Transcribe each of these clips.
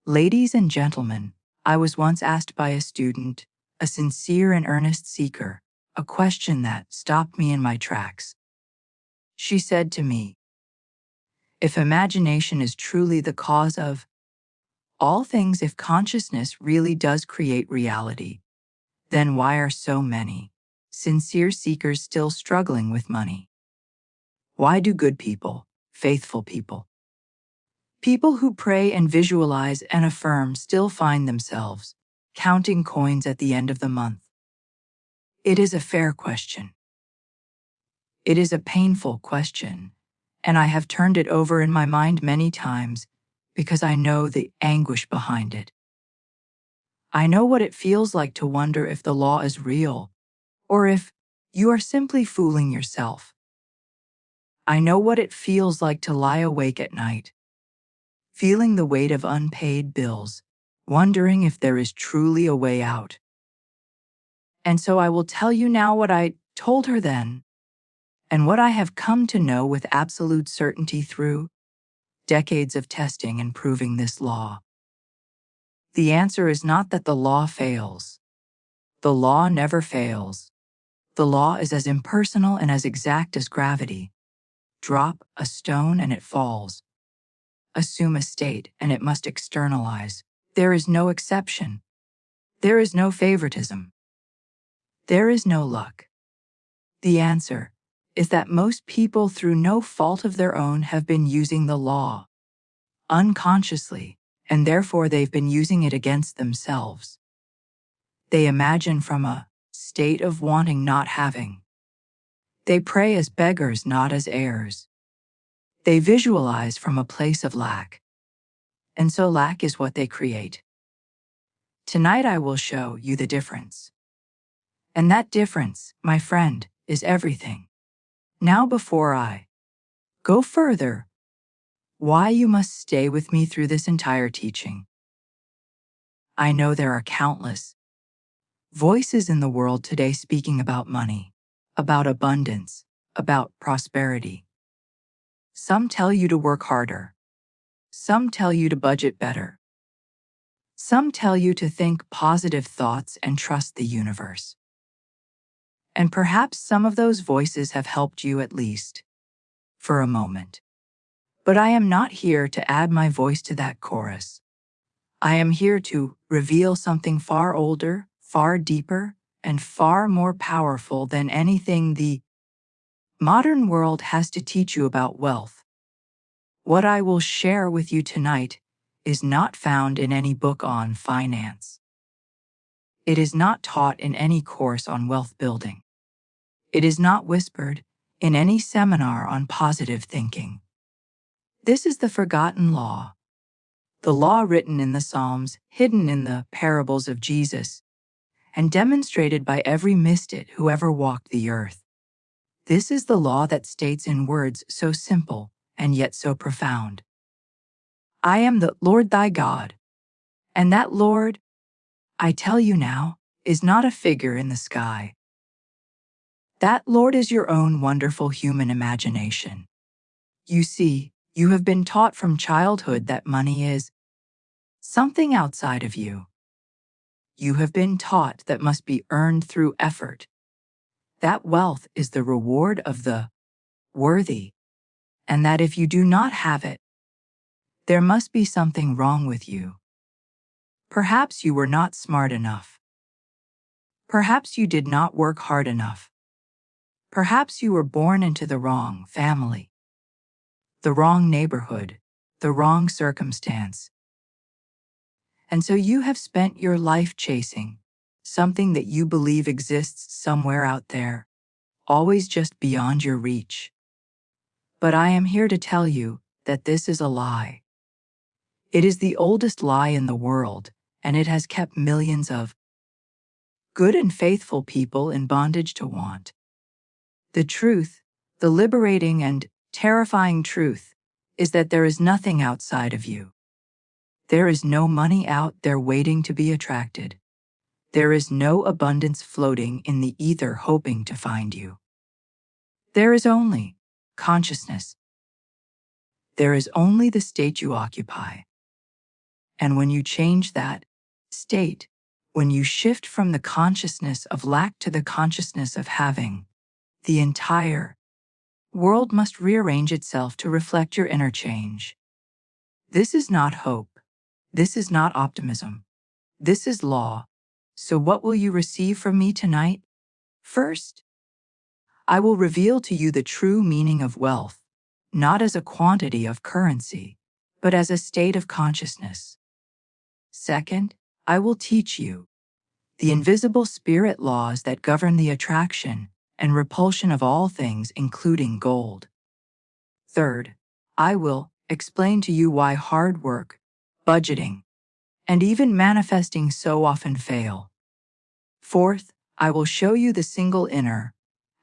Ladies and gentlemen, I was once asked by a student, a sincere and earnest seeker, a question that stopped me in my tracks. She said to me, "If imagination is truly the cause of all things, if consciousness really does create reality, then why are so many sincere seekers still struggling with money? Why do good people, faithful people, people who pray and visualize and affirm still find themselves counting coins at the end of the month?" It is a fair question. It is a painful question, and I have turned it over in my mind many times because I know the anguish behind it. I know what it feels like to wonder if the law is real, or if you are simply fooling yourself. I know what it feels like to lie awake at night, feeling the weight of unpaid bills, wondering if there is truly a way out. And so I will tell you now what I told her then, and what I have come to know with absolute certainty through decades of testing and proving this law. The answer is not that the law fails. The law never fails. The law is as impersonal and as exact as gravity. Drop a stone and it falls. Assume a state and it must externalize. There is no exception. There is no favoritism. There is no luck. The answer is that most people, through no fault of their own, have been using the law unconsciously, and therefore they've been using it against themselves. They imagine from a state of wanting, not having. They pray as beggars, not as heirs. They visualize from a place of lack. And so lack is what they create. Tonight I will show you the difference. And that difference, my friend, is everything. Now before I go further, why you must stay with me through this entire teaching. I know there are countless voices in the world today speaking about money, about abundance, about prosperity. Some tell you to work harder. Some tell you to budget better. Some tell you to think positive thoughts and trust the universe. And perhaps some of those voices have helped you, at least for a moment. But I am not here to add my voice to that chorus. I am here to reveal something far older, far deeper, and far more powerful than anything the modern world has to teach you about wealth. What I will share with you tonight is not found in any book on finance. It is not taught in any course on wealth building. It is not whispered in any seminar on positive thinking. This is the forgotten law. The law written in the Psalms, hidden in the parables of Jesus, and demonstrated by every mystic who ever walked the earth. This is the law that states in words so simple and yet so profound. I am the Lord thy God, and that Lord, I tell you now, is not a figure in the sky. That Lord is your own wonderful human imagination. You see, you have been taught from childhood that money is something outside of you. You have been taught that must be earned through effort. That wealth is the reward of the worthy, and that if you do not have it, there must be something wrong with you. Perhaps you were not smart enough. Perhaps you did not work hard enough. Perhaps you were born into the wrong family, the wrong neighborhood, the wrong circumstance. And so you have spent your life chasing something that you believe exists somewhere out there, always just beyond your reach. But I am here to tell you that this is a lie. It is the oldest lie in the world, and it has kept millions of good and faithful people in bondage to want. The truth, the liberating and terrifying truth, is that there is nothing outside of you. There is no money out there waiting to be attracted. There is no abundance floating in the ether hoping to find you. There is only consciousness. There is only the state you occupy. And when you change that state, when you shift from the consciousness of lack to the consciousness of having, the entire world must rearrange itself to reflect your inner change. This is not hope. This is not optimism. This is law. So what will you receive from me tonight? First, I will reveal to you the true meaning of wealth, not as a quantity of currency, but as a state of consciousness. Second, I will teach you the invisible spirit laws that govern the attraction and repulsion of all things, including gold. Third, I will explain to you why hard work, budgeting, and even manifesting so often fail. Fourth, I will show you the single inner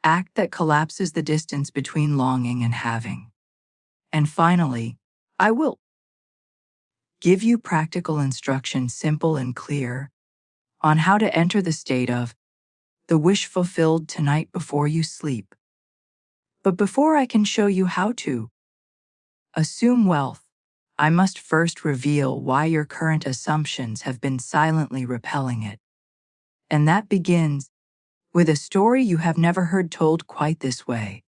act that collapses the distance between longing and having. And finally, I will give you practical instruction, simple and clear, on how to enter the state of the wish fulfilled tonight before you sleep. But before I can show you how to assume wealth, I must first reveal why your current assumptions have been silently repelling it. And that begins with a story you have never heard told quite this way.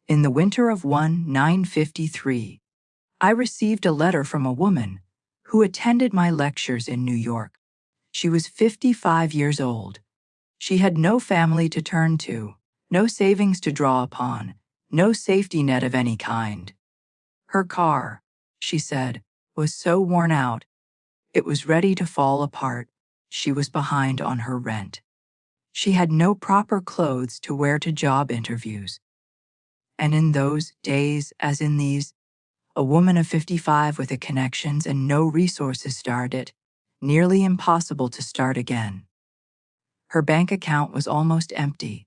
In the winter of 1953, I received a letter from a woman who attended my lectures in New York. She was 55 years old. She had no family to turn to, no savings to draw upon, no safety net of any kind. Her car, she said, was so worn out, it was ready to fall apart. She was behind on her rent. She had no proper clothes to wear to job interviews. And in those days, as in these, a woman of 55 with the connections and no resources started, nearly impossible to start again. Her bank account was almost empty.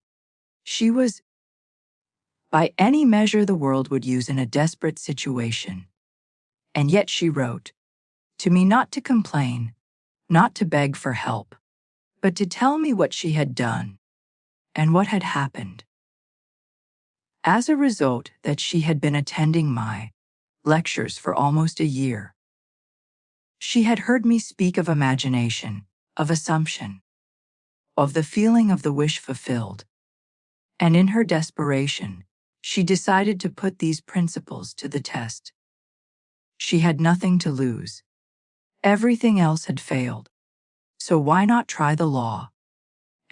She was, by any measure the world would use, in a desperate situation. And yet she wrote to me not to complain, not to beg for help, but to tell me what she had done and what had happened. As a result, that she had been attending my lectures for almost a year. She had heard me speak of imagination, of assumption, of the feeling of the wish fulfilled. And in her desperation, she decided to put these principles to the test. She had nothing to lose. Everything else had failed. So why not try the law?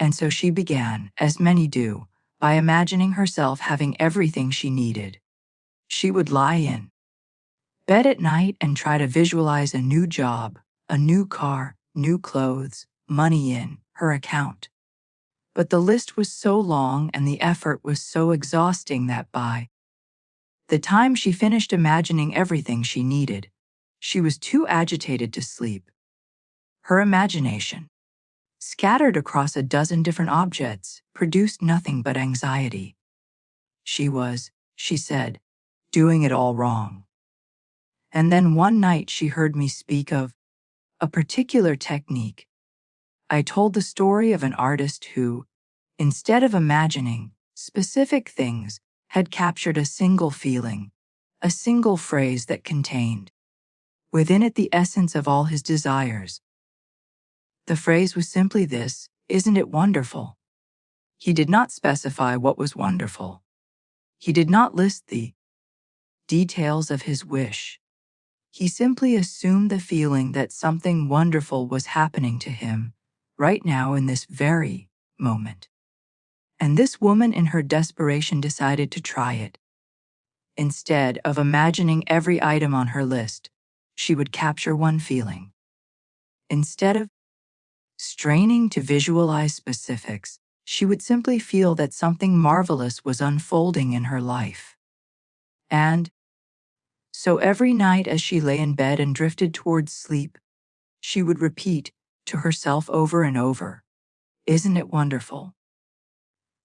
And so she began, as many do, by imagining herself having everything she needed. She would lie in bed at night and try to visualize a new job, a new car, new clothes, money in her account. But the list was so long and the effort was so exhausting that by the time she finished imagining everything she needed, she was too agitated to sleep. Her imagination, scattered across a dozen different objects, produced nothing but anxiety. She was, she said, doing it all wrong. And then one night she heard me speak of a particular technique. I told the story of an artist who, instead of imagining specific things, had captured a single feeling, a single phrase that contained within it the essence of all his desires. The phrase was simply this: "Isn't it wonderful?" He did not specify what was wonderful. He did not list the details of his wish. He simply assumed the feeling that something wonderful was happening to him, right now in this very moment. And this woman in her desperation decided to try it. Instead of imagining every item on her list, she would capture one feeling. Instead of straining to visualize specifics, she would simply feel that something marvelous was unfolding in her life. And so every night as she lay in bed and drifted towards sleep, she would repeat to herself over and over, "Isn't it wonderful?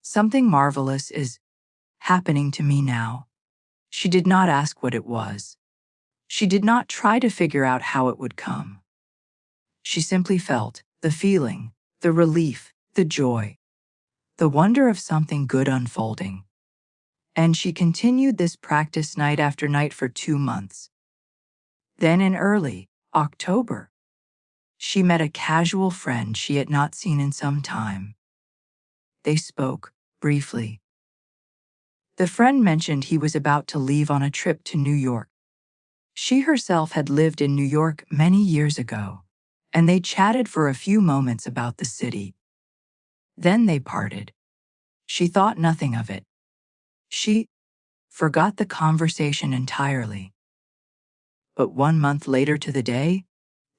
Something marvelous is happening to me now." She did not ask what it was. She did not try to figure out how it would come. She simply felt the feeling, the relief, the joy, the wonder of something good unfolding. And she continued this practice night after night for 2 months. Then in early October. She met a casual friend she had not seen in some time. They spoke, briefly. The friend mentioned he was about to leave on a trip to New York. She herself had lived in New York many years ago, and they chatted for a few moments about the city. Then they parted. She thought nothing of it. She forgot the conversation entirely. But 1 month later to the day,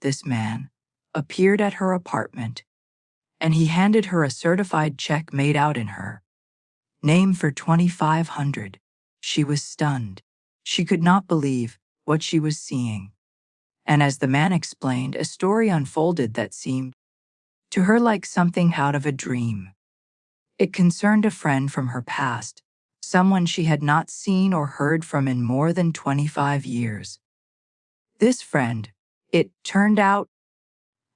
this man appeared at her apartment, and he handed her a certified check made out in her name for $2,500. She was stunned. She could not believe what she was seeing. And as the man explained, a story unfolded that seemed to her like something out of a dream. It concerned a friend from her past, someone she had not seen or heard from in more than 25 years. This friend, it turned out,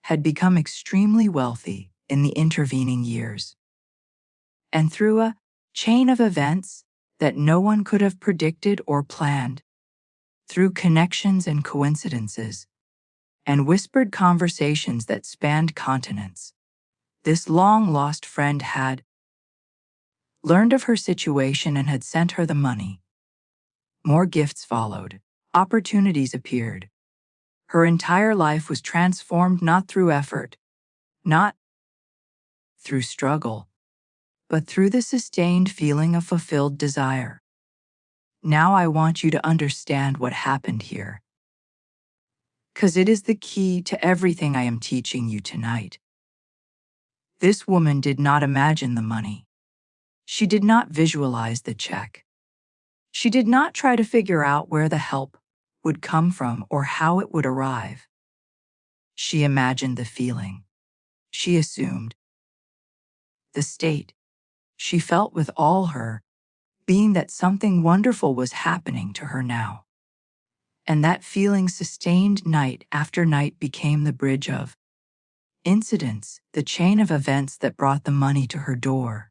had become extremely wealthy in the intervening years. And through a chain of events that no one could have predicted or planned, through connections and coincidences, and whispered conversations that spanned continents, this long-lost friend had learned of her situation and had sent her the money. More gifts followed. Opportunities appeared. Her entire life was transformed not through effort, not through struggle, but through the sustained feeling of fulfilled desire. Now I want you to understand what happened here, because it is the key to everything I am teaching you tonight. This woman did not imagine the money. She did not visualize the check. She did not try to figure out where the help would come from or how it would arrive. She imagined the feeling. She assumed the state she felt with all her being that something wonderful was happening to her now. And that feeling sustained night after night became the bridge of incidents, the chain of events that brought the money to her door.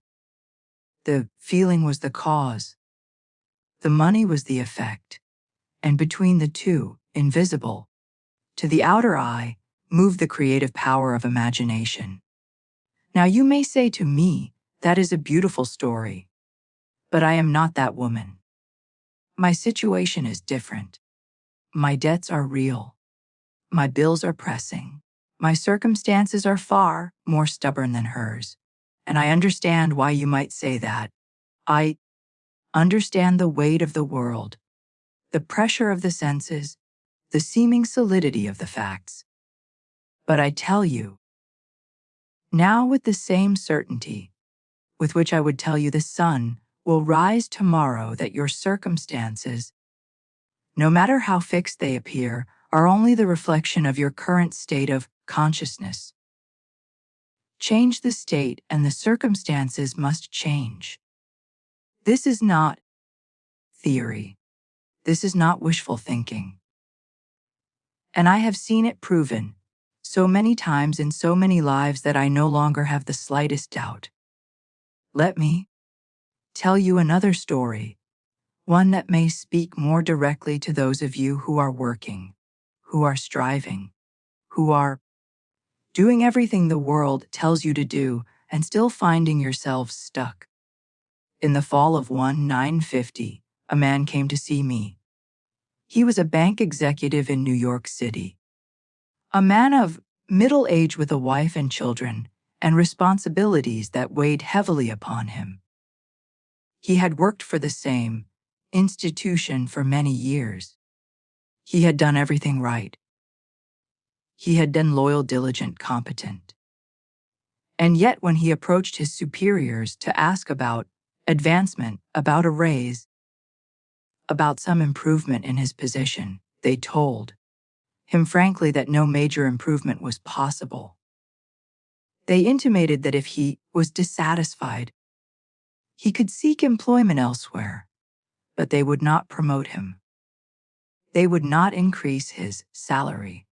The feeling was the cause. The money was the effect. And between the two, invisible to the outer eye, moved the creative power of imagination. Now you may say to me, that is a beautiful story. But I am not that woman. My situation is different. My debts are real. My bills are pressing. My circumstances are far more stubborn than hers. And I understand why you might say that. I understand the weight of the world, the pressure of the senses, the seeming solidity of the facts. But I tell you, now with the same certainty with which I would tell you the sun will rise tomorrow, that your circumstances, no matter how fixed they appear, are only the reflection of your current state of consciousness. Change the state and the circumstances must change. This is not theory. This is not wishful thinking. And I have seen it proven so many times in so many lives that I no longer have the slightest doubt. Let me tell you another story, one that may speak more directly to those of you who are working, who are striving, who are doing everything the world tells you to do and still finding yourselves stuck. In the fall of 1950, a man came to see me. He was a bank executive in New York City. A man of middle age with a wife and children, and responsibilities that weighed heavily upon him. He had worked for the same institution for many years. He had done everything right. He had been loyal, diligent, competent. And yet when he approached his superiors to ask about advancement, about a raise, about some improvement in his position, they told him frankly that no major improvement was possible. They intimated that if he was dissatisfied, he could seek employment elsewhere, but they would not promote him. They would not increase his salary.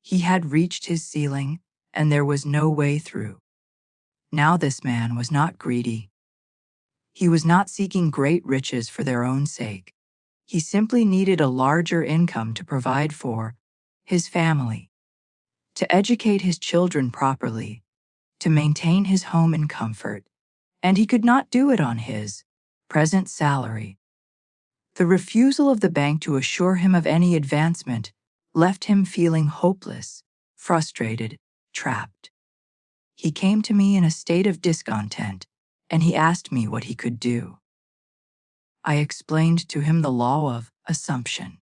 He had reached his ceiling, and there was no way through. Now this man was not greedy. He was not seeking great riches for their own sake. He simply needed a larger income to provide for his family, to educate his children properly, to maintain his home in comfort, and he could not do it on his present salary. The refusal of the bank to assure him of any advancement left him feeling hopeless, frustrated, trapped. He came to me in a state of discontent, and he asked me what he could do. I explained to him the law of assumption.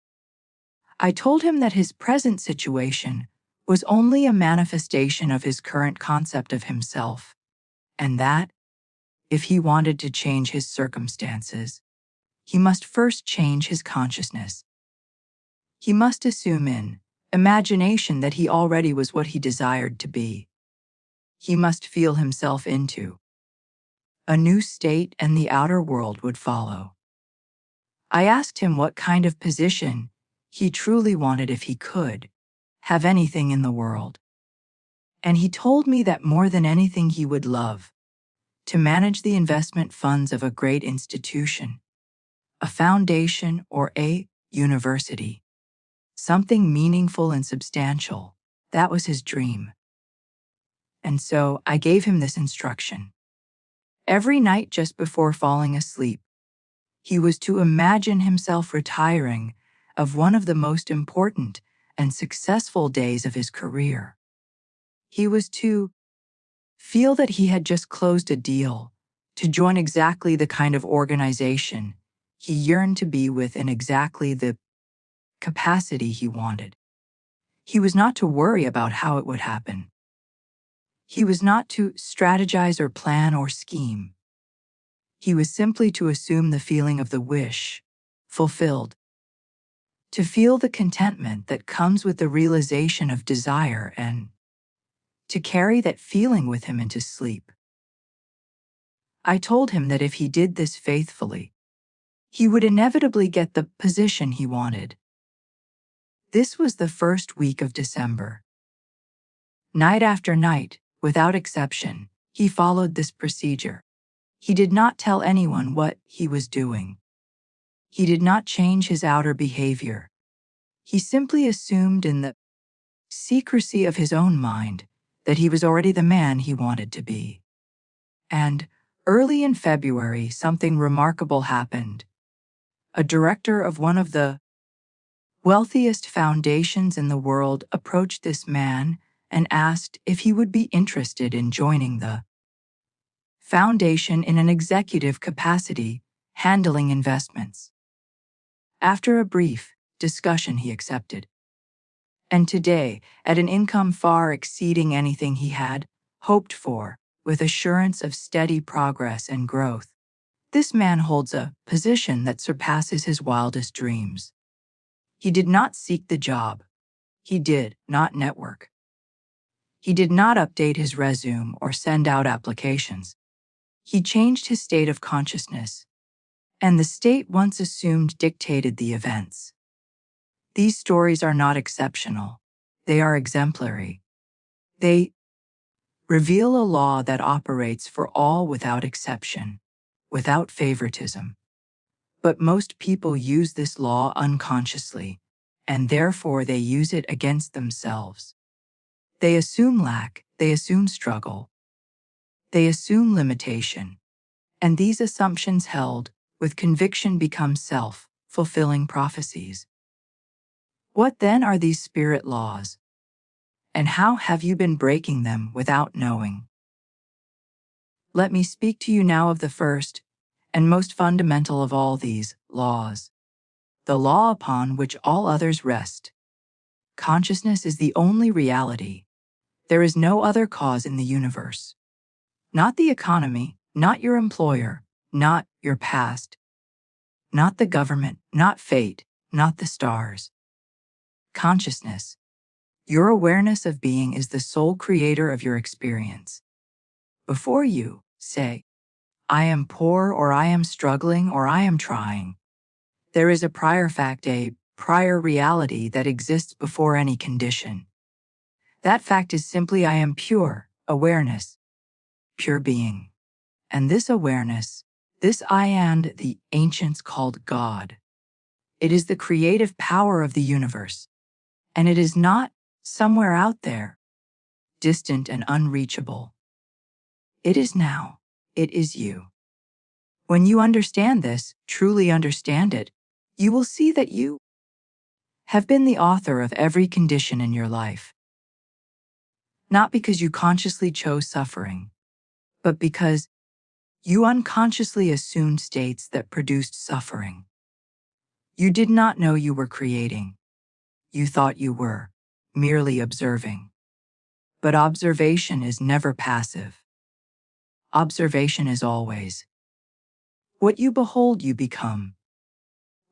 I told him that his present situation was only a manifestation of his current concept of himself, and that, if he wanted to change his circumstances, he must first change his consciousness. He must assume in imagination that he already was what he desired to be. He must feel himself into a new state, and the outer world would follow. I asked him what kind of position he truly wanted if he could have anything in the world. And he told me that more than anything he would love to manage the investment funds of a great institution, a foundation, or a university. Something meaningful and substantial. That was his dream. And so I gave him this instruction. Every night just before falling asleep, he was to imagine himself retiring of one of the most important and successful days of his career. He was to feel that he had just closed a deal to join exactly the kind of organization he yearned to be with in exactly the capacity he wanted. He was not to worry about how it would happen. He was not to strategize or plan or scheme. He was simply to assume the feeling of the wish fulfilled, to feel the contentment that comes with the realization of desire, and to carry that feeling with him into sleep. I told him that if he did this faithfully, he would inevitably get the position he wanted. This was the first week of December. Night after night, without exception, he followed this procedure. He did not tell anyone what he was doing. He did not change his outer behavior. He simply assumed in the secrecy of his own mind that he was already the man he wanted to be. And early in February, something remarkable happened. A director of one of the wealthiest foundations in the world approached this man and asked if he would be interested in joining the foundation in an executive capacity, handling investments. After a brief discussion, he accepted. And today, at an income far exceeding anything he had hoped for, with assurance of steady progress and growth, this man holds a position that surpasses his wildest dreams. He did not seek the job. He did not network. He did not update his resume or send out applications. He changed his state of consciousness, and the state once assumed dictated the events. These stories are not exceptional. They are exemplary. They reveal a law that operates for all without exception, without favoritism. But most people use this law unconsciously, and therefore they use it against themselves. They assume lack, they assume struggle, they assume limitation, and these assumptions held with conviction become self-fulfilling prophecies. What then are these spirit laws? And how have you been breaking them without knowing? Let me speak to you now of the first and most fundamental of all these laws, the law upon which all others rest. Consciousness is the only reality. There is no other cause in the universe. Not the economy, not your employer, not your past, not the government, not fate, not the stars. Consciousness. Your awareness of being is the sole creator of your experience. Before you say, I am poor, or I am struggling, or I am trying, there is a prior fact, a prior reality that exists before any condition. That fact is simply I am pure awareness, pure being. And this awareness, this I and the ancients called God. It is the creative power of the universe. And it is not somewhere out there, distant and unreachable. It is now. It is you. When you understand this, truly understand it, you will see that you have been the author of every condition in your life. Not because you consciously chose suffering, but because you unconsciously assumed states that produced suffering. You did not know you were creating. You thought you were merely observing. But observation is never passive. Observation is always. What you behold, you become.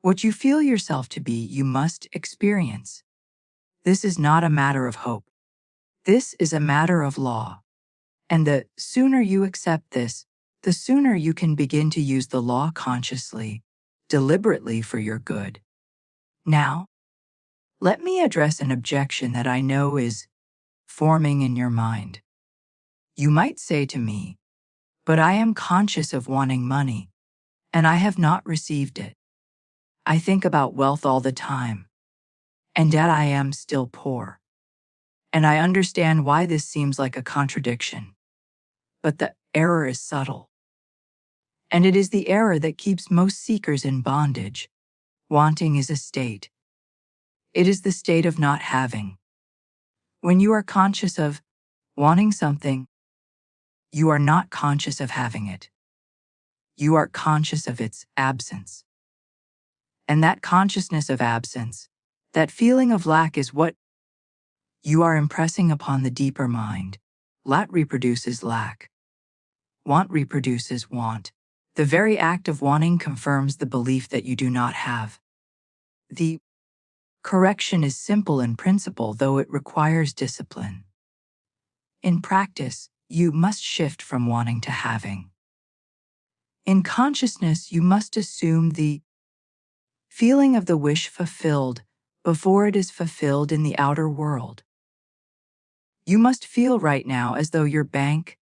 What you feel yourself to be, you must experience. This is not a matter of hope. This is a matter of law. And the sooner you accept this, the sooner you can begin to use the law consciously, deliberately for your good. Now, let me address an objection that I know is forming in your mind. You might say to me, "But I am conscious of wanting money, and I have not received it. I think about wealth all the time, and yet I am still poor. And I understand why this seems like a contradiction. But the error is subtle. And it is the error that keeps most seekers in bondage. Wanting is a state. It is the state of not having. When you are conscious of wanting something, you are not conscious of having it. You are conscious of its absence. And that consciousness of absence, that feeling of lack is what you are impressing upon the deeper mind. Lack reproduces lack. Want reproduces want. The very act of wanting confirms the belief that you do not have. The correction is simple in principle, though it requires discipline. In practice, you must shift from wanting to having. In consciousness, you must assume the feeling of the wish fulfilled before it is fulfilled in the outer world. You must feel right now as though your bank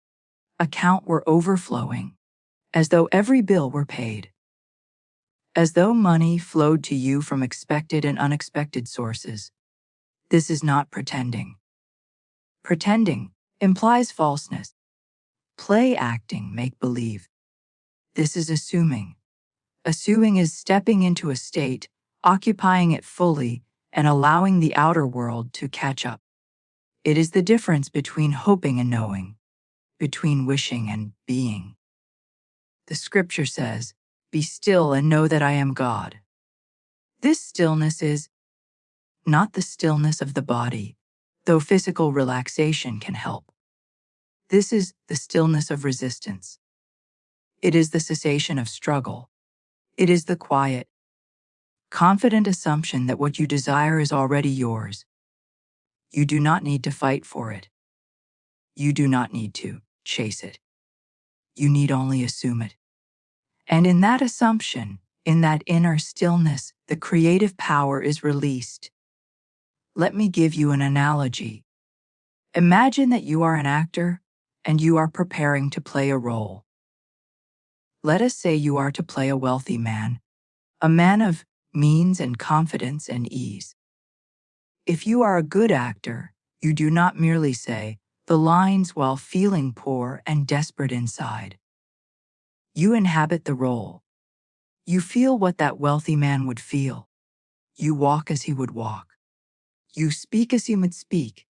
account were overflowing, as though every bill were paid, as though money flowed to you from expected and unexpected sources. This is not pretending. Pretending implies falseness. Play acting, make-believe. This is assuming. Assuming is stepping into a state, occupying it fully, and allowing the outer world to catch up. It is the difference between hoping and knowing, between wishing and being. The scripture says, "Be still and know that I am God." This stillness is not the stillness of the body, though physical relaxation can help. This is the stillness of resistance. It is the cessation of struggle. It is the quiet, confident assumption that what you desire is already yours. You do not need to fight for it. You do not need to chase it. You need only assume it. And in that assumption, in that inner stillness, the creative power is released. Let me give you an analogy. Imagine that you are an actor and you are preparing to play a role. Let us say you are to play a wealthy man, a man of means and confidence and ease. If you are a good actor, you do not merely say the lines while feeling poor and desperate inside. You inhabit the role. You feel what that wealthy man would feel. You walk as he would walk. You speak as he would speak.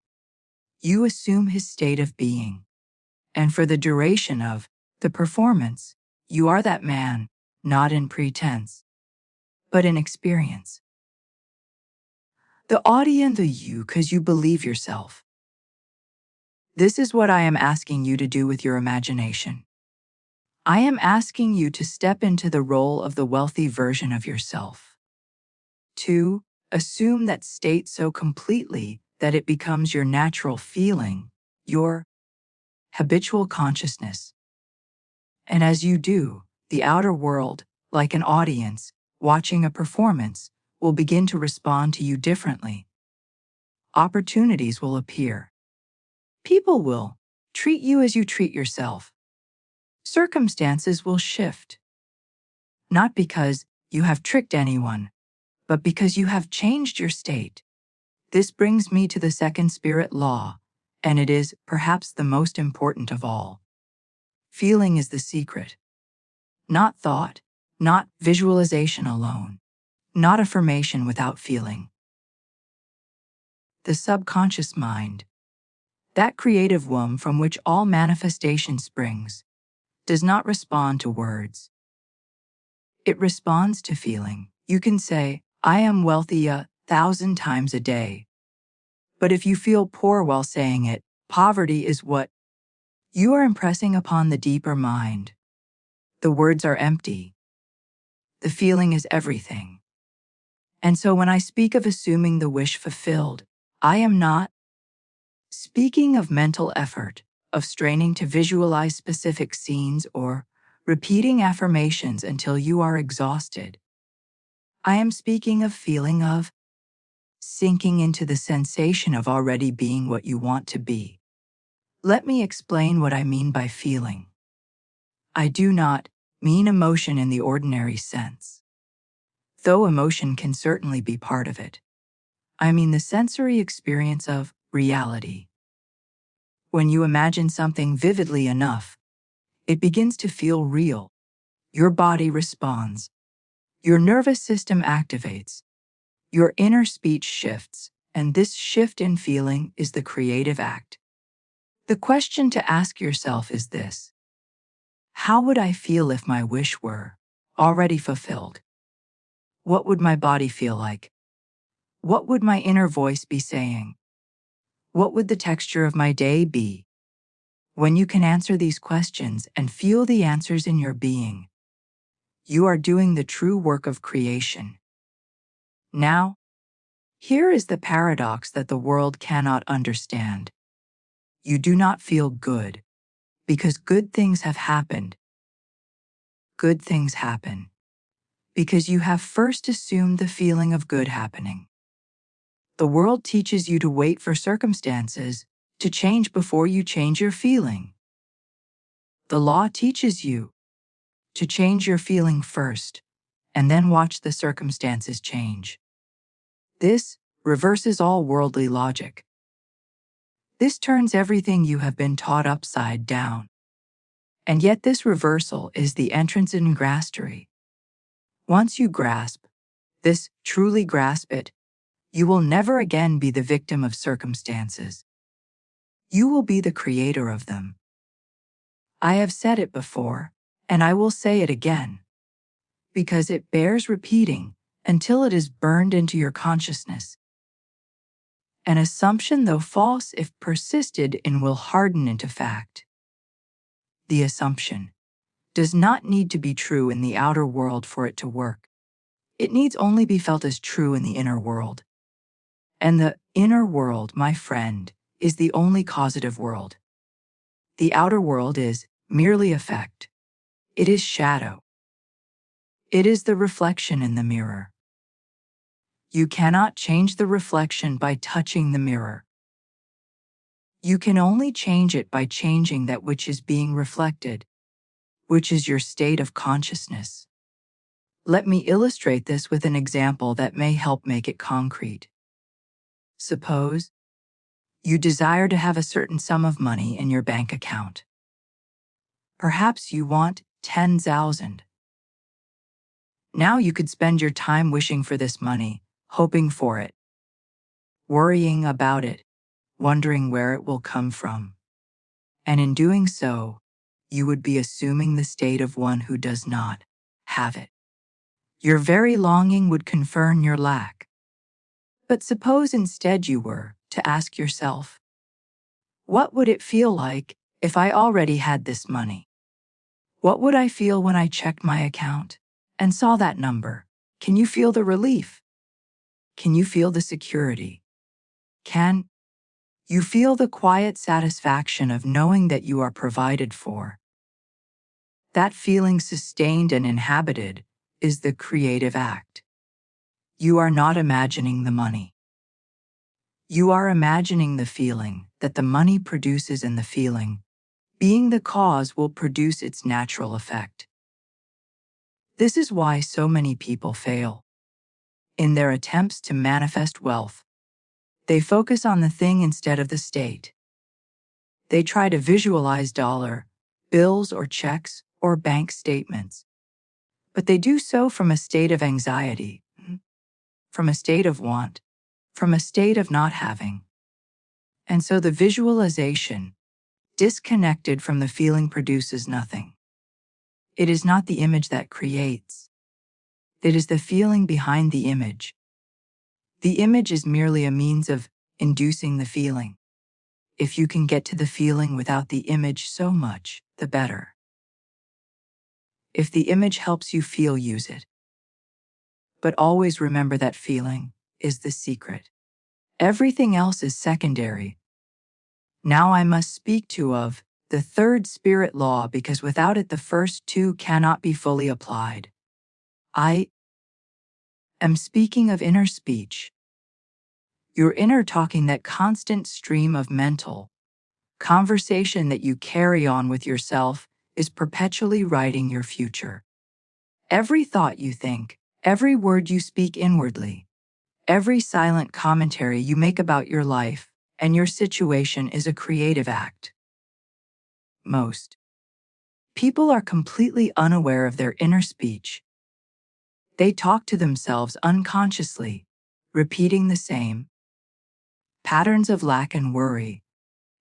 You assume his state of being. And for the duration of the performance, you are that man, not in pretense, but in experience. The audience, the you, because you believe yourself. This is what I am asking you to do with your imagination. I am asking you to step into the role of the wealthy version of yourself. 2. Assume that state so completely that it becomes your natural feeling, your habitual consciousness. And as you do, the outer world, like an audience watching a performance, will begin to respond to you differently. Opportunities will appear. People will treat you as you treat yourself. Circumstances will shift. Not because you have tricked anyone, but because you have changed your state. This brings me to the second spirit law, and it is perhaps the most important of all. Feeling is the secret. Not thought, not visualization alone, not affirmation without feeling. The subconscious mind, that creative womb from which all manifestation springs, does not respond to words. It responds to feeling. You can say, "I am wealthy 1,000 times a day." But if you feel poor while saying it, poverty is what you are impressing upon the deeper mind. The words are empty. The feeling is everything. And so when I speak of assuming the wish fulfilled, I am not speaking of mental effort, of straining to visualize specific scenes or repeating affirmations until you are exhausted. I am speaking of feeling, of sinking into the sensation of already being what you want to be. Let me explain what I mean by feeling. I do not mean emotion in the ordinary sense, though emotion can certainly be part of it. I mean the sensory experience of reality. When you imagine something vividly enough, it begins to feel real. Your body responds. Your nervous system activates. Your inner speech shifts, and this shift in feeling is the creative act. The question to ask yourself is this: how would I feel if my wish were already fulfilled? What would my body feel like? What would my inner voice be saying? What would the texture of my day be? When you can answer these questions and feel the answers in your being, you are doing the true work of creation. Now, here is the paradox that the world cannot understand. You do not feel good because good things have happened. Good things happen because you have first assumed the feeling of good happening. The world teaches you to wait for circumstances to change before you change your feeling. The law teaches you to change your feeling first and then watch the circumstances change. This reverses all worldly logic. This turns everything you have been taught upside down. And yet this reversal is the entrance in mastery. Once you grasp this, truly grasp it, you will never again be the victim of circumstances. You will be the creator of them. I have said it before, and I will say it again, because it bears repeating until it is burned into your consciousness. An assumption, though false if persisted in, will harden into fact. The assumption does not need to be true in the outer world for it to work. It needs only be felt as true in the inner world. And the inner world, my friend, is the only causative world. The outer world is merely effect. It is shadow. It is the reflection in the mirror. You cannot change the reflection by touching the mirror. You can only change it by changing that which is being reflected, which is your state of consciousness. Let me illustrate this with an example that may help make it concrete. Suppose you desire to have a certain sum of money in your bank account. Perhaps you want 10,000. Now you could spend your time wishing for this money, hoping for it, worrying about it, wondering where it will come from. And in doing so, you would be assuming the state of one who does not have it. Your very longing would confirm your lack. But suppose instead you were to ask yourself, what would it feel like if I already had this money? What would I feel when I checked my account and saw that number? Can you feel the relief? Can you feel the security? Can you feel the quiet satisfaction of knowing that you are provided for? That feeling, sustained and inhabited, is the creative act. You are not imagining the money. You are imagining the feeling that the money produces, and the feeling, being the cause, will produce its natural effect. This is why so many people fail in their attempts to manifest wealth. They focus on the thing instead of the state. They try to visualize dollar, bills or checks or bank statements. But they do so from a state of anxiety, from a state of want, from a state of not having. And so the visualization, disconnected from the feeling, produces nothing. It is not the image that creates. It is the feeling behind the image. The image is merely a means of inducing the feeling. If you can get to the feeling without the image, so much the better. If the image helps you feel, use it. But always remember that feeling is the secret. Everything else is secondary. Now I must speak of the third spirit law, because without it the first two cannot be fully applied. I am speaking of inner speech. Your inner talking, that constant stream of mental conversation that you carry on with yourself, is perpetually writing your future. Every thought you think, every word you speak inwardly, every silent commentary you make about your life and your situation is a creative act. Most people are completely unaware of their inner speech. They talk to themselves unconsciously, repeating the same patterns of lack and worry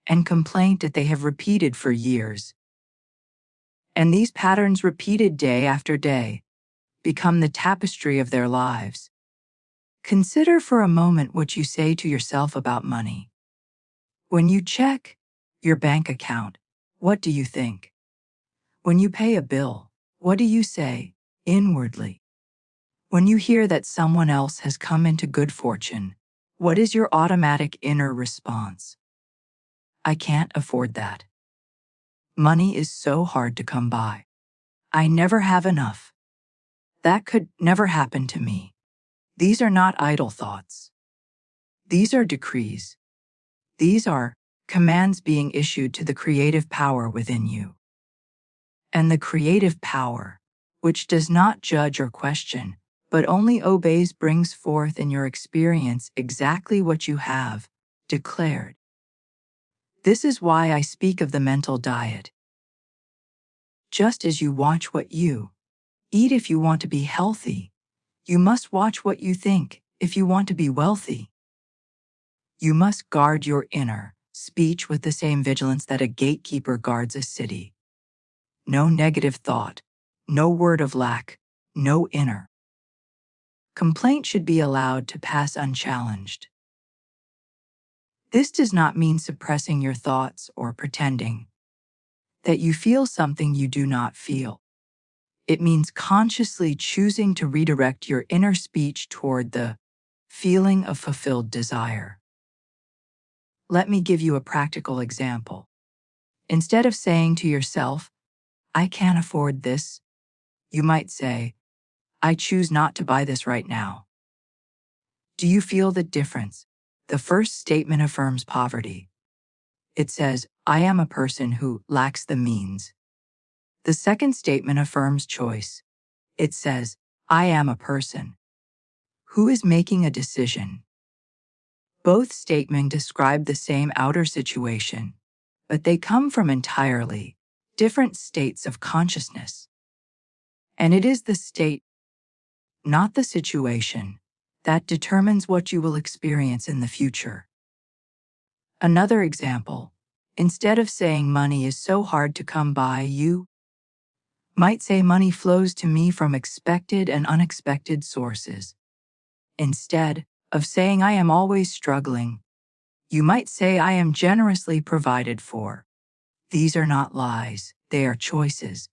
and complaint that they have repeated for years. And these patterns, repeated day after day, become the tapestry of their lives. Consider for a moment what you say to yourself about money. When you check your bank account, what do you think? When you pay a bill, what do you say inwardly? When you hear that someone else has come into good fortune, what is your automatic inner response? I can't afford that. Money is so hard to come by. I never have enough. That could never happen to me. These are not idle thoughts. These are decrees. These are commands being issued to the creative power within you. And the creative power, which does not judge or question, but only obeys, brings forth in your experience exactly what you have declared. This is why I speak of the mental diet. Just as you watch what you eat if you want to be healthy, you must watch what you think if you want to be wealthy. You must guard your inner speech with the same vigilance that a gatekeeper guards a city. No negative thought, no word of lack, no inner complaint should be allowed to pass unchallenged. This does not mean suppressing your thoughts or pretending that you feel something you do not feel. It means consciously choosing to redirect your inner speech toward the feeling of fulfilled desire. Let me give you a practical example. Instead of saying to yourself, I can't afford this, you might say, I choose not to buy this right now. Do you feel the difference? The first statement affirms poverty. It says, I am a person who lacks the means. The second statement affirms choice. It says, I am a person who is making a decision. Both statements describe the same outer situation, but they come from entirely different states of consciousness. And it is the state, not the situation, that determines what you will experience in the future. Another example, instead of saying money is so hard to come by, you might say money flows to me from expected and unexpected sources. Instead of saying I am always struggling, you might say I am generously provided for. These are not lies, they are choices.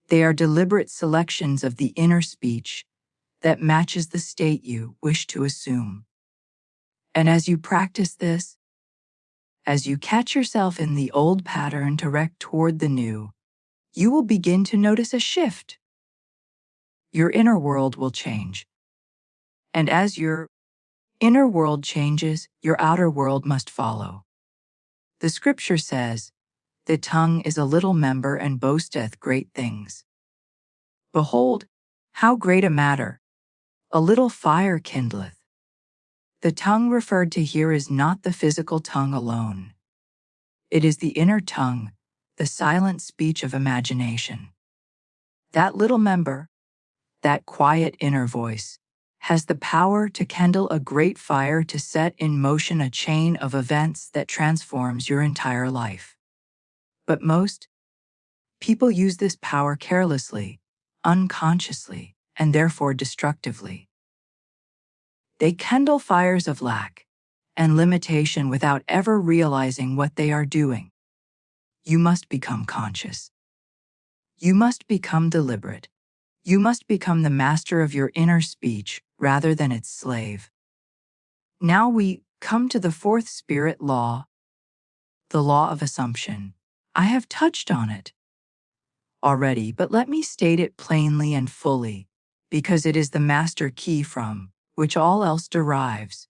They are deliberate selections of the inner speech that matches the state you wish to assume. And as you practice this, as you catch yourself in the old pattern to direct toward the new, you will begin to notice a shift. Your inner world will change. And as your inner world changes, your outer world must follow. The scripture says, the tongue is a little member and boasteth great things. Behold, how great a matter a little fire kindleth. The tongue referred to here is not the physical tongue alone. It is the inner tongue, the silent speech of imagination. That little member, that quiet inner voice, has the power to kindle a great fire, to set in motion a chain of events that transforms your entire life. But most people use this power carelessly, unconsciously, and therefore destructively. They kindle fires of lack and limitation without ever realizing what they are doing. You must become conscious. You must become deliberate. You must become the master of your inner speech rather than its slave. Now we come to the fourth spirit law, the law of assumption. I have touched on it already, but let me state it plainly and fully, because it is the master key from which all else derives.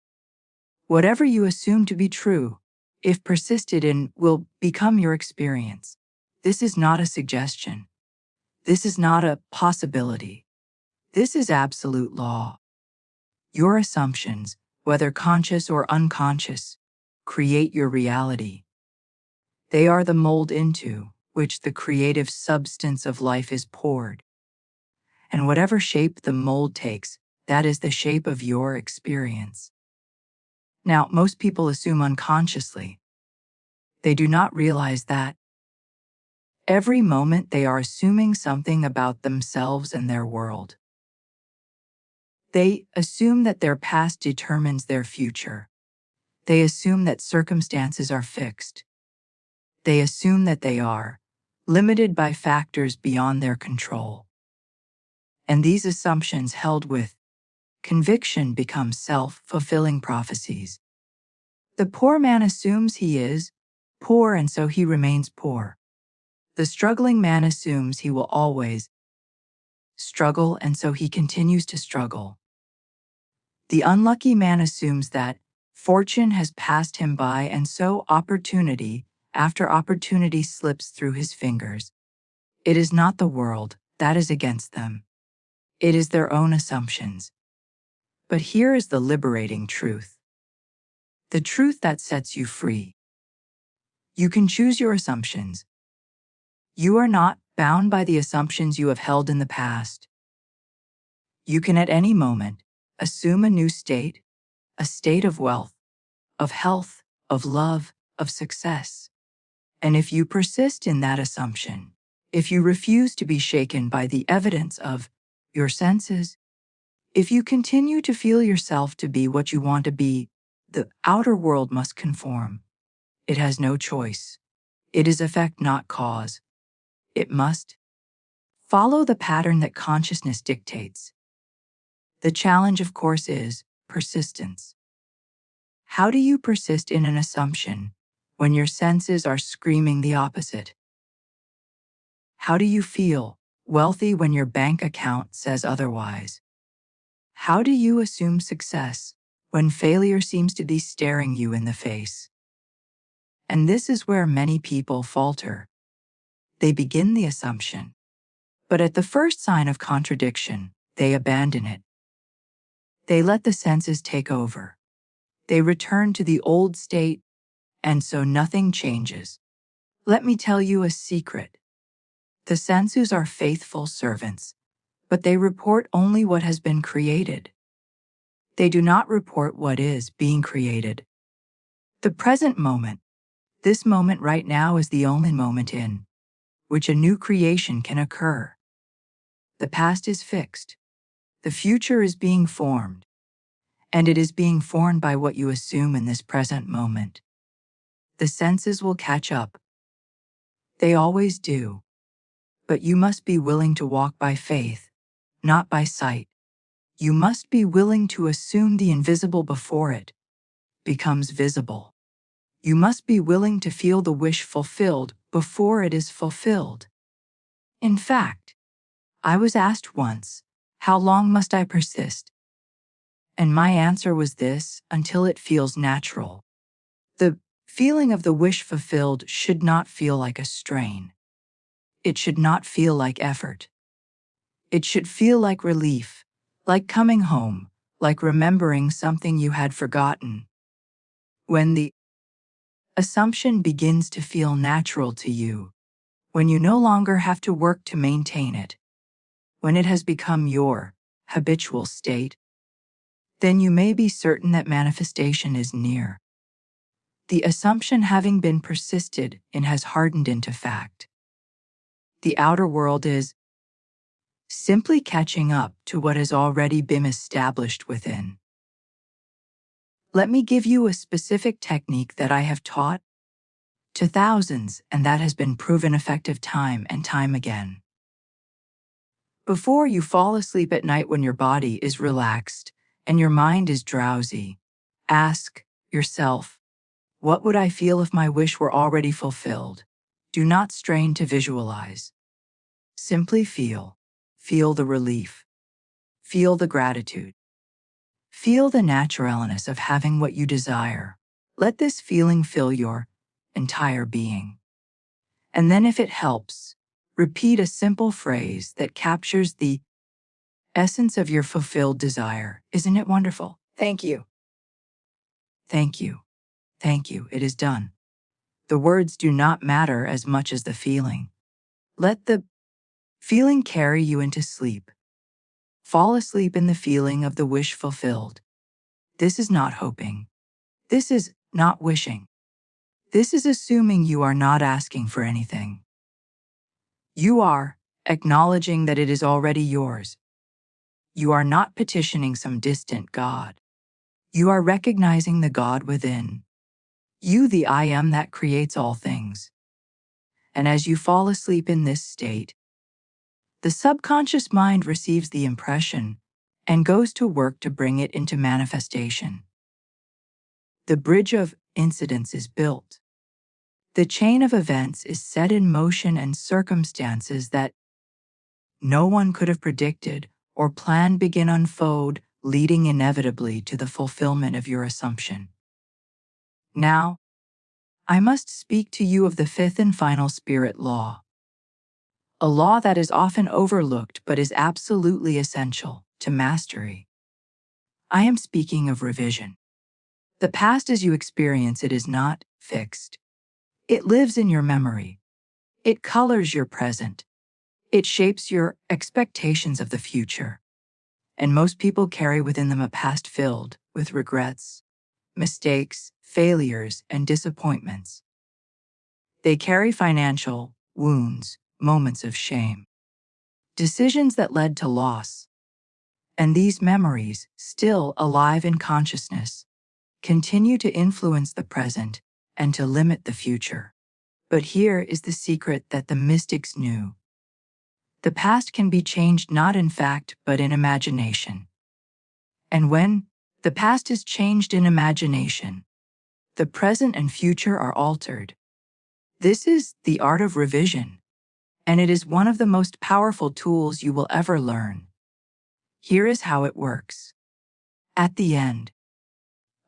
Whatever you assume to be true, if persisted in, will become your experience. This is not a suggestion. This is not a possibility. This is absolute law. Your assumptions, whether conscious or unconscious, create your reality. They are the mold into which the creative substance of life is poured. And whatever shape the mold takes, that is the shape of your experience. Now, most people assume unconsciously. They do not realize that every moment they are assuming something about themselves and their world. They assume that their past determines their future. They assume that circumstances are fixed. They assume that they are limited by factors beyond their control. And these assumptions, held with conviction, become self-fulfilling prophecies. The poor man assumes he is poor, and so he remains poor. The struggling man assumes he will always struggle, and so he continues to struggle. The unlucky man assumes that fortune has passed him by, and so opportunity after opportunity slips through his fingers. It is not the world that is against them. It is their own assumptions. But here is the liberating truth. The truth that sets you free. You can choose your assumptions. You are not bound by the assumptions you have held in the past. You can at any moment assume a new state, a state of wealth, of health, of love, of success. And if you persist in that assumption, if you refuse to be shaken by the evidence of your senses, if you continue to feel yourself to be what you want to be, the outer world must conform. It has no choice. It is effect, not cause. It must follow the pattern that consciousness dictates. The challenge, of course, is persistence. How do you persist in an assumption when your senses are screaming the opposite? How do you feel wealthy when your bank account says otherwise? How do you assume success when failure seems to be staring you in the face? And this is where many people falter. They begin the assumption, but at the first sign of contradiction, they abandon it. They let the senses take over. They return to the old state, and so nothing changes. Let me tell you a secret. The senses are faithful servants, but they report only what has been created. They do not report what is being created. The present moment, this moment right now, is the only moment in which a new creation can occur. The past is fixed. The future is being formed. And it is being formed by what you assume in this present moment. The senses will catch up. They always do. But you must be willing to walk by faith, not by sight. You must be willing to assume the invisible before it becomes visible. You must be willing to feel the wish fulfilled before it is fulfilled. In fact, I was asked once, how long must I persist? And my answer was this: until it feels natural. The feeling of the wish fulfilled should not feel like a strain. It should not feel like effort. It should feel like relief, like coming home, like remembering something you had forgotten. When the assumption begins to feel natural to you, when you no longer have to work to maintain it, when it has become your habitual state, then you may be certain that manifestation is near. The assumption having been persisted in has hardened into fact. The outer world is simply catching up to what has already been established within. Let me give you a specific technique that I have taught to thousands and that has been proven effective time and time again. Before you fall asleep at night when your body is relaxed and your mind is drowsy, ask yourself, what would I feel if my wish were already fulfilled? Do not strain to visualize. Simply feel. Feel the relief. Feel the gratitude. Feel the naturalness of having what you desire. Let this feeling fill your entire being. And then if it helps, repeat a simple phrase that captures the essence of your fulfilled desire. Isn't it wonderful? Thank you. Thank you. Thank you. It is done. The words do not matter as much as the feeling. Let the feeling carry you into sleep. Fall asleep in the feeling of the wish fulfilled. This is not hoping. This is not wishing. This is assuming you are not asking for anything. You are acknowledging that it is already yours. You are not petitioning some distant God. You are recognizing the God within. You, the I am that creates all things. And as you fall asleep in this state, the subconscious mind receives the impression and goes to work to bring it into manifestation. The bridge of incidents is built. The chain of events is set in motion and circumstances that no one could have predicted or planned begin unfold, leading inevitably to the fulfillment of your assumption. Now, I must speak to you of the fifth and final spirit law, a law that is often overlooked but is absolutely essential to mastery. I am speaking of revision. The past as you experience it is not fixed. It lives in your memory. It colors your present. It shapes your expectations of the future. And most people carry within them a past filled with regrets, mistakes, failures, and disappointments. They carry financial wounds, moments of shame, decisions that led to loss. And these memories, still alive in consciousness, continue to influence the present and to limit the future. But here is the secret that the mystics knew. The past can be changed not in fact but in imagination. And when the past is changed in imagination, the present and future are altered. This is the art of revision, and it is one of the most powerful tools you will ever learn. Here is how it works. At the end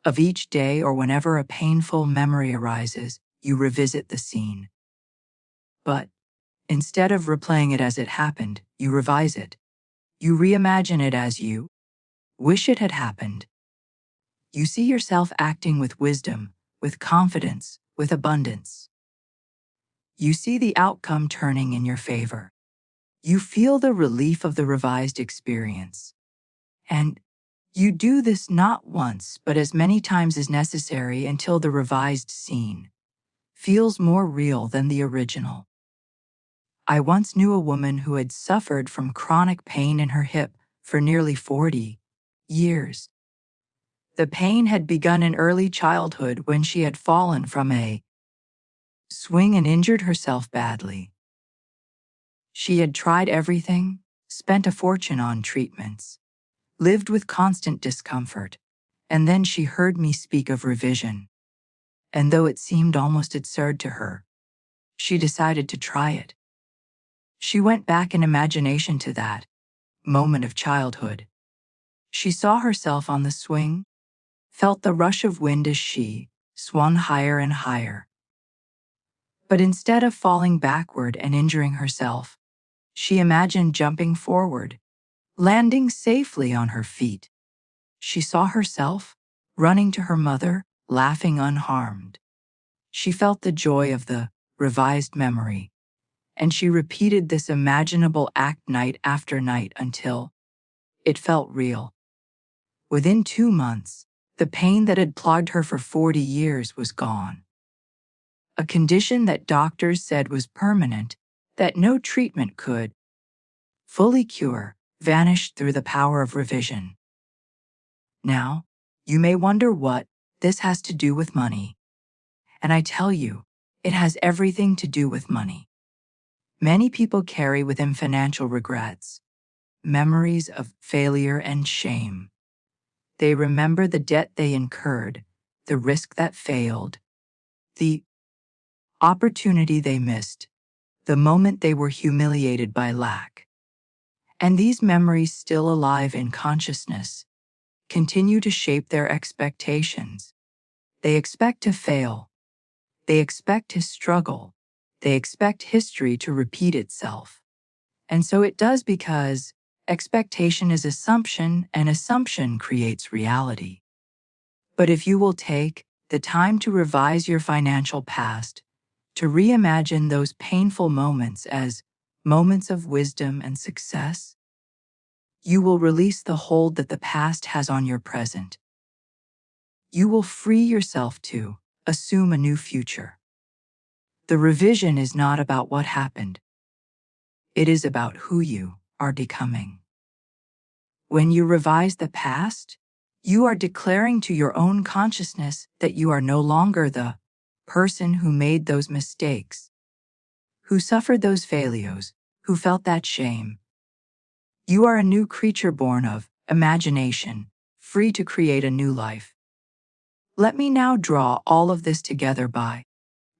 of each day or whenever a painful memory arises, you revisit the scene. But instead of replaying it as it happened, you revise it. You reimagine it as you wish it had happened. You see yourself acting with wisdom, with confidence, with abundance. You see the outcome turning in your favor. You feel the relief of the revised experience. And you do this not once, but as many times as necessary until the revised scene feels more real than the original. I once knew a woman who had suffered from chronic pain in her hip for nearly 40 years. The pain had begun in early childhood when she had fallen from a swing and injured herself badly. She had tried everything, spent a fortune on treatments, lived with constant discomfort, and then she heard me speak of revision. And though it seemed almost absurd to her, she decided to try it. She went back in imagination to that moment of childhood. She saw herself on the swing, felt the rush of wind as she swung higher and higher. But instead of falling backward and injuring herself, she imagined jumping forward, landing safely on her feet. She saw herself running to her mother, laughing unharmed. She felt the joy of the revised memory, and she repeated this imaginable act night after night until it felt real. Within 2 months, the pain that had plagued her for 40 years was gone. A condition that doctors said was permanent, that no treatment could fully cure, vanished through the power of revision. Now, you may wonder what this has to do with money. And I tell you, it has everything to do with money. Many people carry with them financial regrets, memories of failure and shame. They remember the debt they incurred, the risk that failed, the opportunity they missed, the moment they were humiliated by lack. And these memories, still alive in consciousness, continue to shape their expectations. They expect to fail. They expect to struggle. They expect history to repeat itself. And so it does, because expectation is assumption, and assumption creates reality. But if you will take the time to revise your financial past, to reimagine those painful moments as moments of wisdom and success, you will release the hold that the past has on your present. You will free yourself to assume a new future. The revision is not about what happened. It is about who you are becoming. When you revise the past, you are declaring to your own consciousness that you are no longer the person who made those mistakes, who suffered those failures, who felt that shame. You are a new creature born of imagination, free to create a new life. Let me now draw all of this together by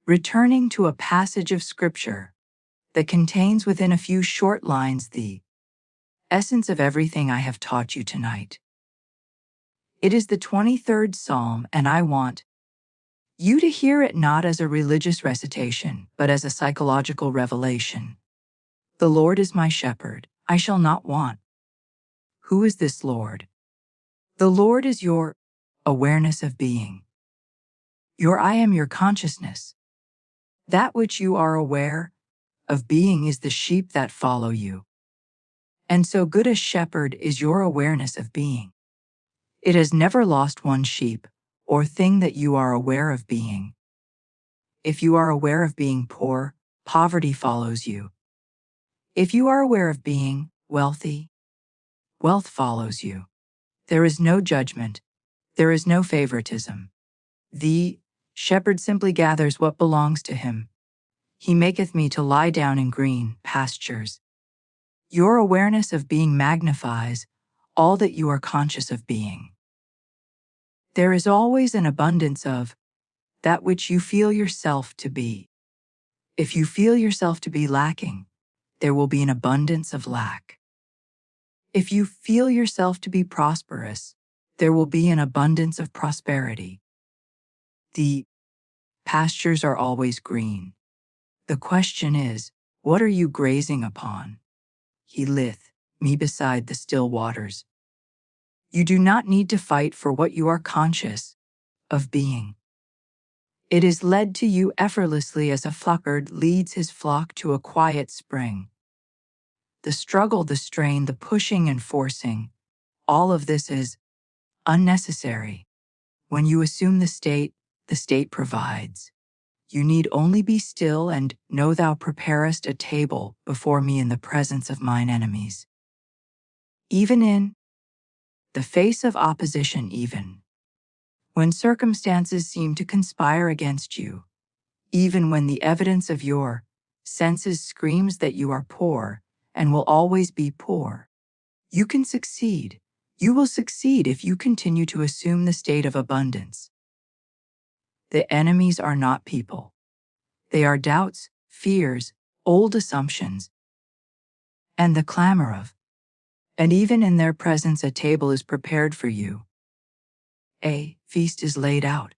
returning to a passage of Scripture that contains within a few short lines the essence of everything I have taught you tonight. It is the 23rd Psalm, and I want you to hear it not as a religious recitation, but as a psychological revelation. The Lord is my shepherd, I shall not want. Who is this Lord? The Lord is your awareness of being. Your I am your consciousness. That which you are aware of being is the sheep that follow you. And so good a shepherd is your awareness of being. It has never lost one sheep or thing that you are aware of being. If you are aware of being poor, poverty follows you. If you are aware of being wealthy, wealth follows you. There is no judgment. There is no favoritism. The shepherd simply gathers what belongs to him. He maketh me to lie down in green pastures. Your awareness of being magnifies all that you are conscious of being. There is always an abundance of that which you feel yourself to be. If you feel yourself to be lacking, there will be an abundance of lack. If you feel yourself to be prosperous, there will be an abundance of prosperity. The pastures are always green. The question is, what are you grazing upon? He lieth me beside the still waters. You do not need to fight for what you are conscious of being. It is led to you effortlessly as a flock leads his flock to a quiet spring. The struggle, the strain, the pushing and forcing, all of this is unnecessary. When you assume the state provides. You need only be still and know thou preparest a table before me in the presence of mine enemies. Even in the face of opposition, even when circumstances seem to conspire against you, even when the evidence of your senses screams that you are poor and will always be poor, you can succeed. You will succeed if you continue to assume the state of abundance. The enemies are not people. They are doubts, fears, old assumptions, and the clamor of. And even in their presence a table is prepared for you. A feast is laid out.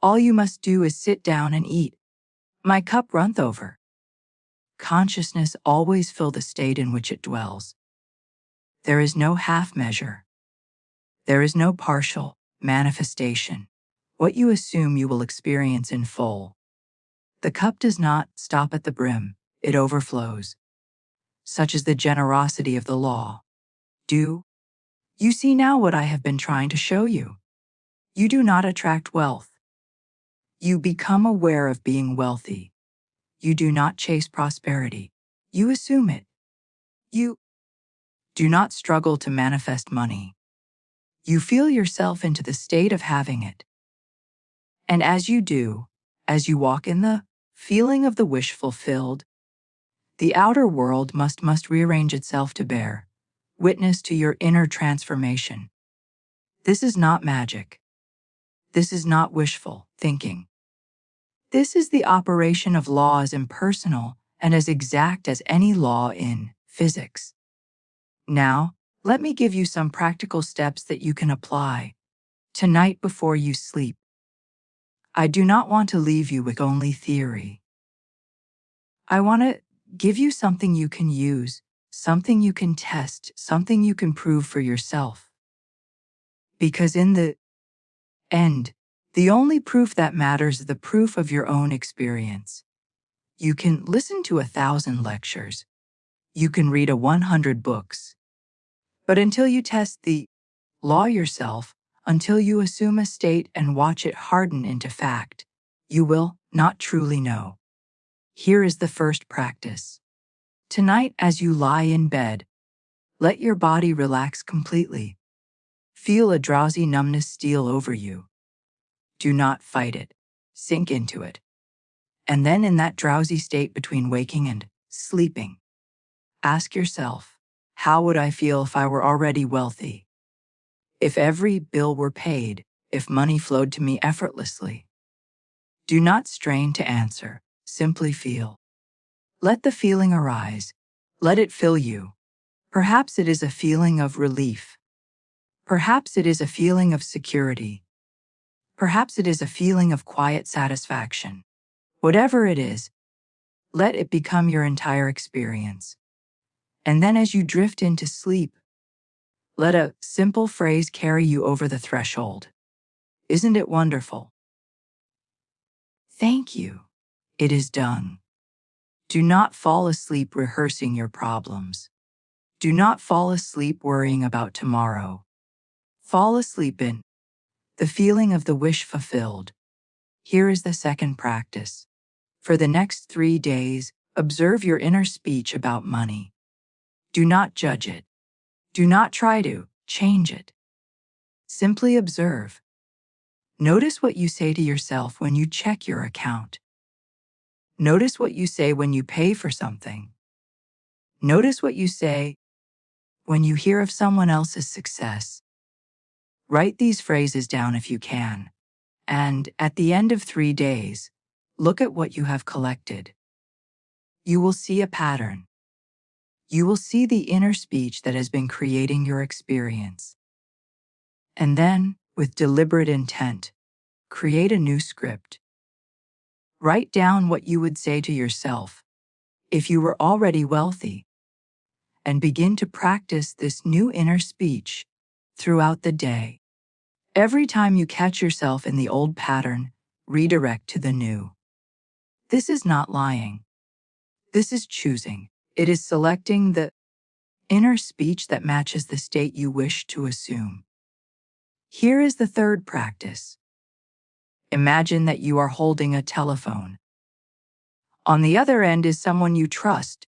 All you must do is sit down and eat. My cup runneth over. Consciousness always fill the state in which it dwells. There is no half measure. There is no partial manifestation. What you assume you will experience in full. The cup does not stop at the brim, it overflows. Such is the generosity of the law. Do you see now what I have been trying to show you? You do not attract wealth. You become aware of being wealthy. You do not chase prosperity. You assume it. You do not struggle to manifest money. You feel yourself into the state of having it. And as you do, as you walk in the feeling of the wish fulfilled, the outer world must rearrange itself to bear witness to your inner transformation. This is not magic. This is not wishful thinking. This is the operation of law as impersonal and as exact as any law in physics. Now, let me give you some practical steps that you can apply tonight before you sleep. I do not want to leave you with only theory. I want to give you something you can use, something you can test, something you can prove for yourself. Because in the end, the only proof that matters is the proof of your own experience. You can listen to 1,000 lectures. You can read 100 books. But until you test the law yourself, until you assume a state and watch it harden into fact, you will not truly know. Here is the first practice. Tonight, as you lie in bed, let your body relax completely. Feel a drowsy numbness steal over you. Do not fight it. Sink into it. And then in that drowsy state between waking and sleeping, ask yourself, how would I feel if I were already wealthy? If every bill were paid, if money flowed to me effortlessly? Do not strain to answer, simply feel. Let the feeling arise. Let it fill you. Perhaps it is a feeling of relief. Perhaps it is a feeling of security. Perhaps it is a feeling of quiet satisfaction. Whatever it is, let it become your entire experience. And then as you drift into sleep, let a simple phrase carry you over the threshold. Isn't it wonderful? Thank you. It is done. Do not fall asleep rehearsing your problems. Do not fall asleep worrying about tomorrow. Fall asleep in the feeling of the wish fulfilled. Here is the second practice. For the next 3 days, observe your inner speech about money. Do not judge it. Do not try to change it. Simply observe. Notice what you say to yourself when you check your account. Notice what you say when you pay for something. Notice what you say when you hear of someone else's success. Write these phrases down if you can. And at the end of 3 days, look at what you have collected. You will see a pattern. You will see the inner speech that has been creating your experience. And then, with deliberate intent, create a new script. Write down what you would say to yourself if you were already wealthy, and begin to practice this new inner speech throughout the day. Every time you catch yourself in the old pattern, redirect to the new. This is not lying. This is choosing. It is selecting the inner speech that matches the state you wish to assume. Here is the third practice. Imagine that you are holding a telephone. On the other end is someone you trust,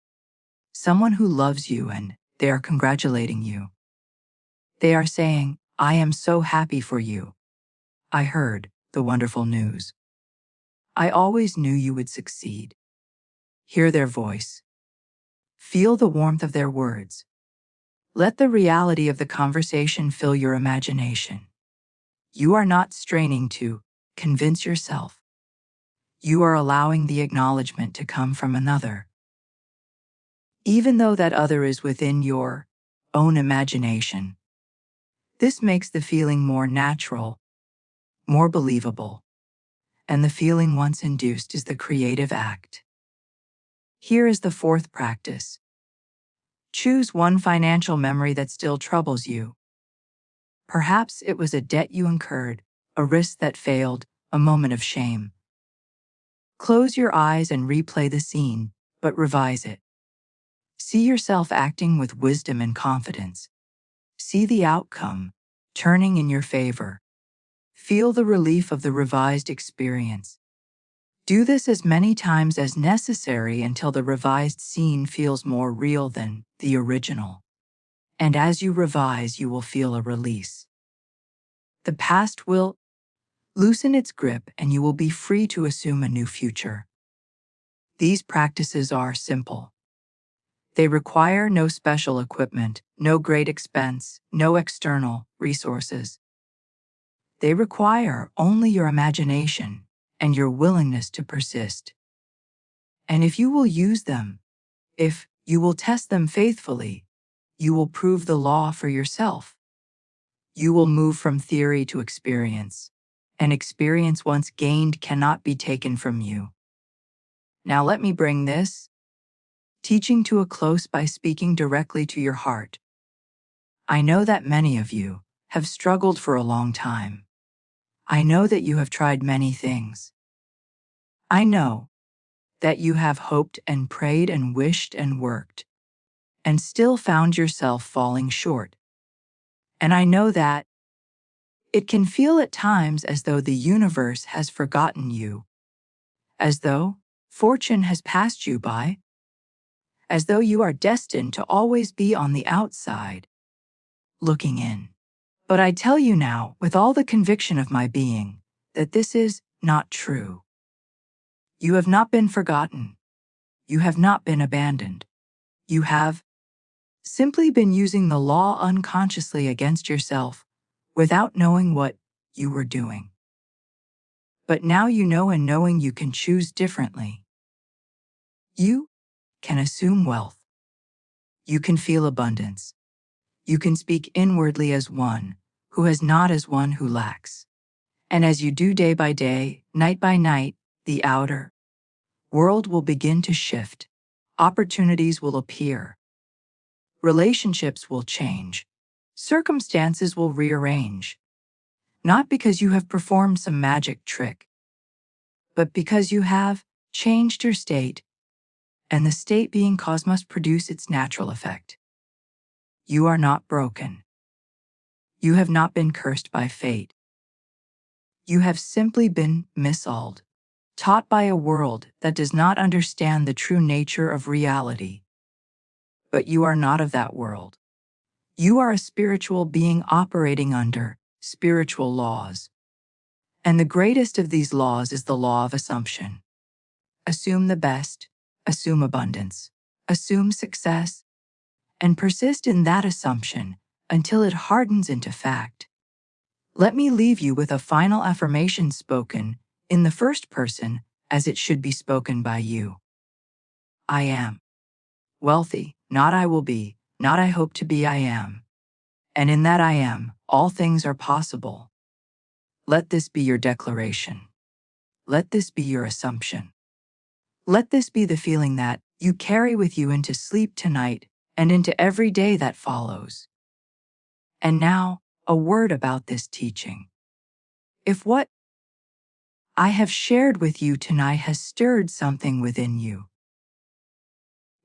someone who loves you, and they are congratulating you. They are saying, I am so happy for you. I heard the wonderful news. I always knew you would succeed. Hear their voice. Feel the warmth of their words. Let the reality of the conversation fill your imagination. You are not straining to convince yourself. You are allowing the acknowledgement to come from another. Even though that other is within your own imagination. This makes the feeling more natural, more believable, and the feeling once induced is the creative act. Here is the fourth practice. Choose one financial memory that still troubles you. Perhaps it was a debt you incurred, a risk that failed, a moment of shame. Close your eyes and replay the scene, but revise it. See yourself acting with wisdom and confidence. See the outcome, turning in your favor. Feel the relief of the revised experience. Do this as many times as necessary until the revised scene feels more real than the original. And as you revise, you will feel a release. The past will loosen its grip and you will be free to assume a new future. These practices are simple. They require no special equipment, no great expense, no external resources. They require only your imagination and your willingness to persist. And if you will use them, if you will test them faithfully, you will prove the law for yourself. You will move from theory to experience, and experience once gained cannot be taken from you. Now let me bring this teaching to a close by speaking directly to your heart. I know that many of you have struggled for a long time. I know that you have tried many things. I know that you have hoped and prayed and wished and worked, and still found yourself falling short. And I know that it can feel at times as though the universe has forgotten you, as though fortune has passed you by, as though you are destined to always be on the outside, looking in. But I tell you now, with all the conviction of my being, that this is not true. You have not been forgotten. You have not been abandoned. You have simply been using the law unconsciously against yourself without knowing what you were doing. But now you know, and knowing you can choose differently. You can assume wealth. You can feel abundance. You can speak inwardly as one who has not, as one who lacks. And as you do day by day, night by night, the outer world will begin to shift. Opportunities will appear. Relationships will change. Circumstances will rearrange. Not because you have performed some magic trick, but because you have changed your state, and the state being caused must produce its natural effect. You are not broken. You have not been cursed by fate. You have simply been misalled, taught by a world that does not understand the true nature of reality. But you are not of that world. You are a spiritual being operating under spiritual laws. And the greatest of these laws is the law of assumption. Assume the best, assume abundance, assume success, and persist in that assumption until it hardens into fact. Let me leave you with a final affirmation spoken in the first person as it should be spoken by you. I am wealthy, not I will be, not I hope to be, I am. And in that I am, all things are possible. Let this be your declaration. Let this be your assumption. Let this be the feeling that you carry with you into sleep tonight and into every day that follows. And now, a word about this teaching. If what I have shared with you tonight has stirred something within you,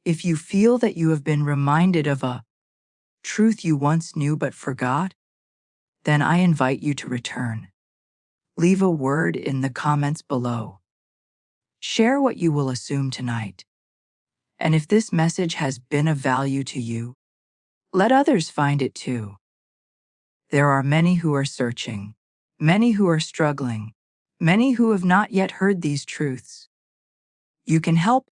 if you feel that you have been reminded of a truth you once knew but forgot, then I invite you to return. Leave a word in the comments below. Share what you will assume tonight. And if this message has been of value to you, let others find it too. There are many who are searching, many who are struggling, many who have not yet heard these truths. You can help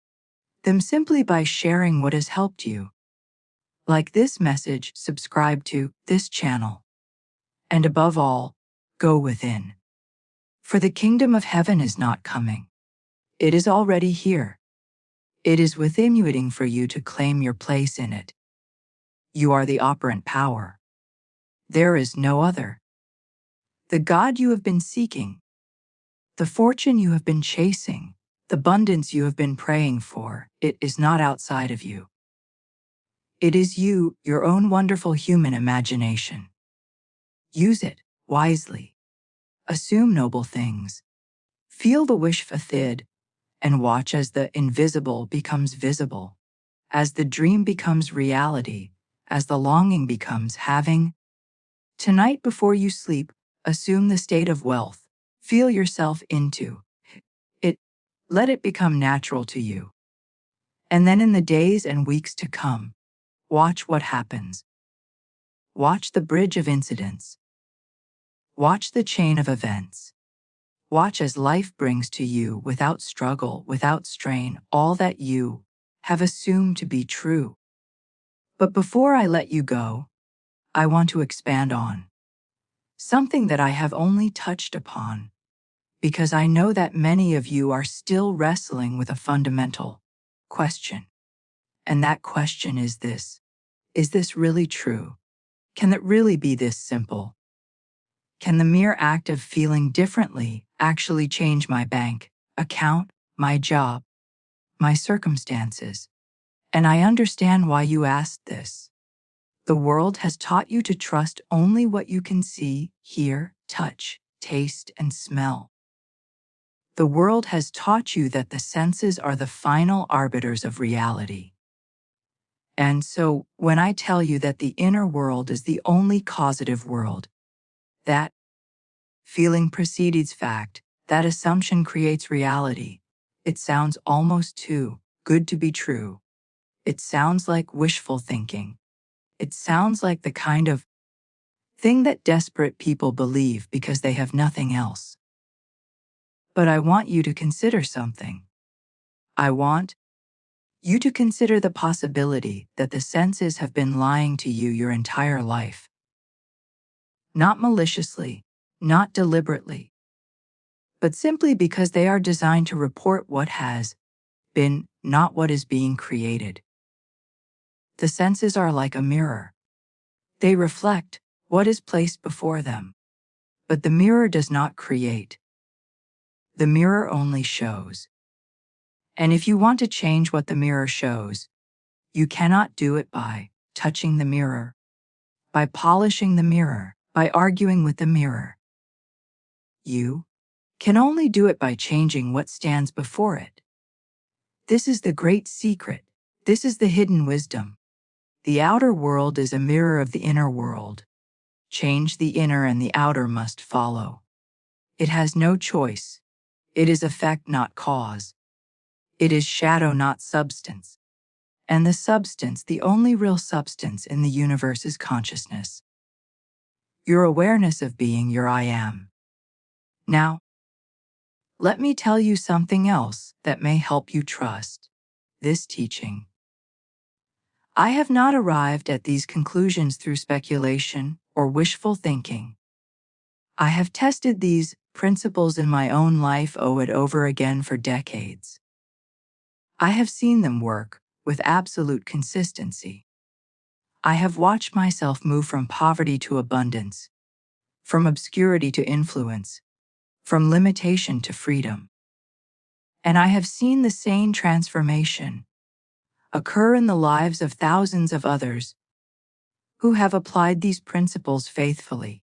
them simply by sharing what has helped you. Like this message, subscribe to this channel. And above all, go within. For the kingdom of heaven is not coming. It is already here. It is within you, waiting for you to claim your place in it. You are the operant power. There is no other. The God you have been seeking, the fortune you have been chasing, the abundance you have been praying for, it is not outside of you. It is you, your own wonderful human imagination. Use it wisely. Assume noble things. Feel the wish fulfilled, and watch as the invisible becomes visible, as the dream becomes reality, as the longing becomes having. Tonight before you sleep, assume the state of wealth. Feel yourself into it. Let it become natural to you. And then in the days and weeks to come, watch what happens. Watch the bridge of incidents. Watch the chain of events. Watch as life brings to you, without struggle, without strain, all that you have assumed to be true. But before I let you go, I want to expand on something that I have only touched upon, because I know that many of you are still wrestling with a fundamental question. And that question is this: is this really true? Can it really be this simple? Can the mere act of feeling differently actually change my bank account, my job, my circumstances? And I understand why you asked this. The world has taught you to trust only what you can see, hear, touch, taste, and smell. The world has taught you that the senses are the final arbiters of reality. And so, when I tell you that the inner world is the only causative world, that feeling precedes fact, that assumption creates reality, it sounds almost too good to be true. It sounds like wishful thinking. It sounds like the kind of thing that desperate people believe because they have nothing else. But I want you to consider something. I want you to consider the possibility that the senses have been lying to you your entire life. Not maliciously, not deliberately, but simply because they are designed to report what has been, not what is being created. The senses are like a mirror. They reflect what is placed before them. But the mirror does not create. The mirror only shows. And if you want to change what the mirror shows, you cannot do it by touching the mirror, by polishing the mirror, by arguing with the mirror. You can only do it by changing what stands before it. This is the great secret. This is the hidden wisdom. The outer world is a mirror of the inner world. Change the inner and the outer must follow. It has no choice. It is effect, not cause. It is shadow, not substance. And the substance, the only real substance in the universe, is consciousness. Your awareness of being your I am. Now, let me tell you something else that may help you trust this teaching. I have not arrived at these conclusions through speculation or wishful thinking. I have tested these principles in my own life over again for decades. I have seen them work with absolute consistency. I have watched myself move from poverty to abundance, from obscurity to influence, from limitation to freedom. And I have seen the same transformation occur in the lives of thousands of others who have applied these principles faithfully.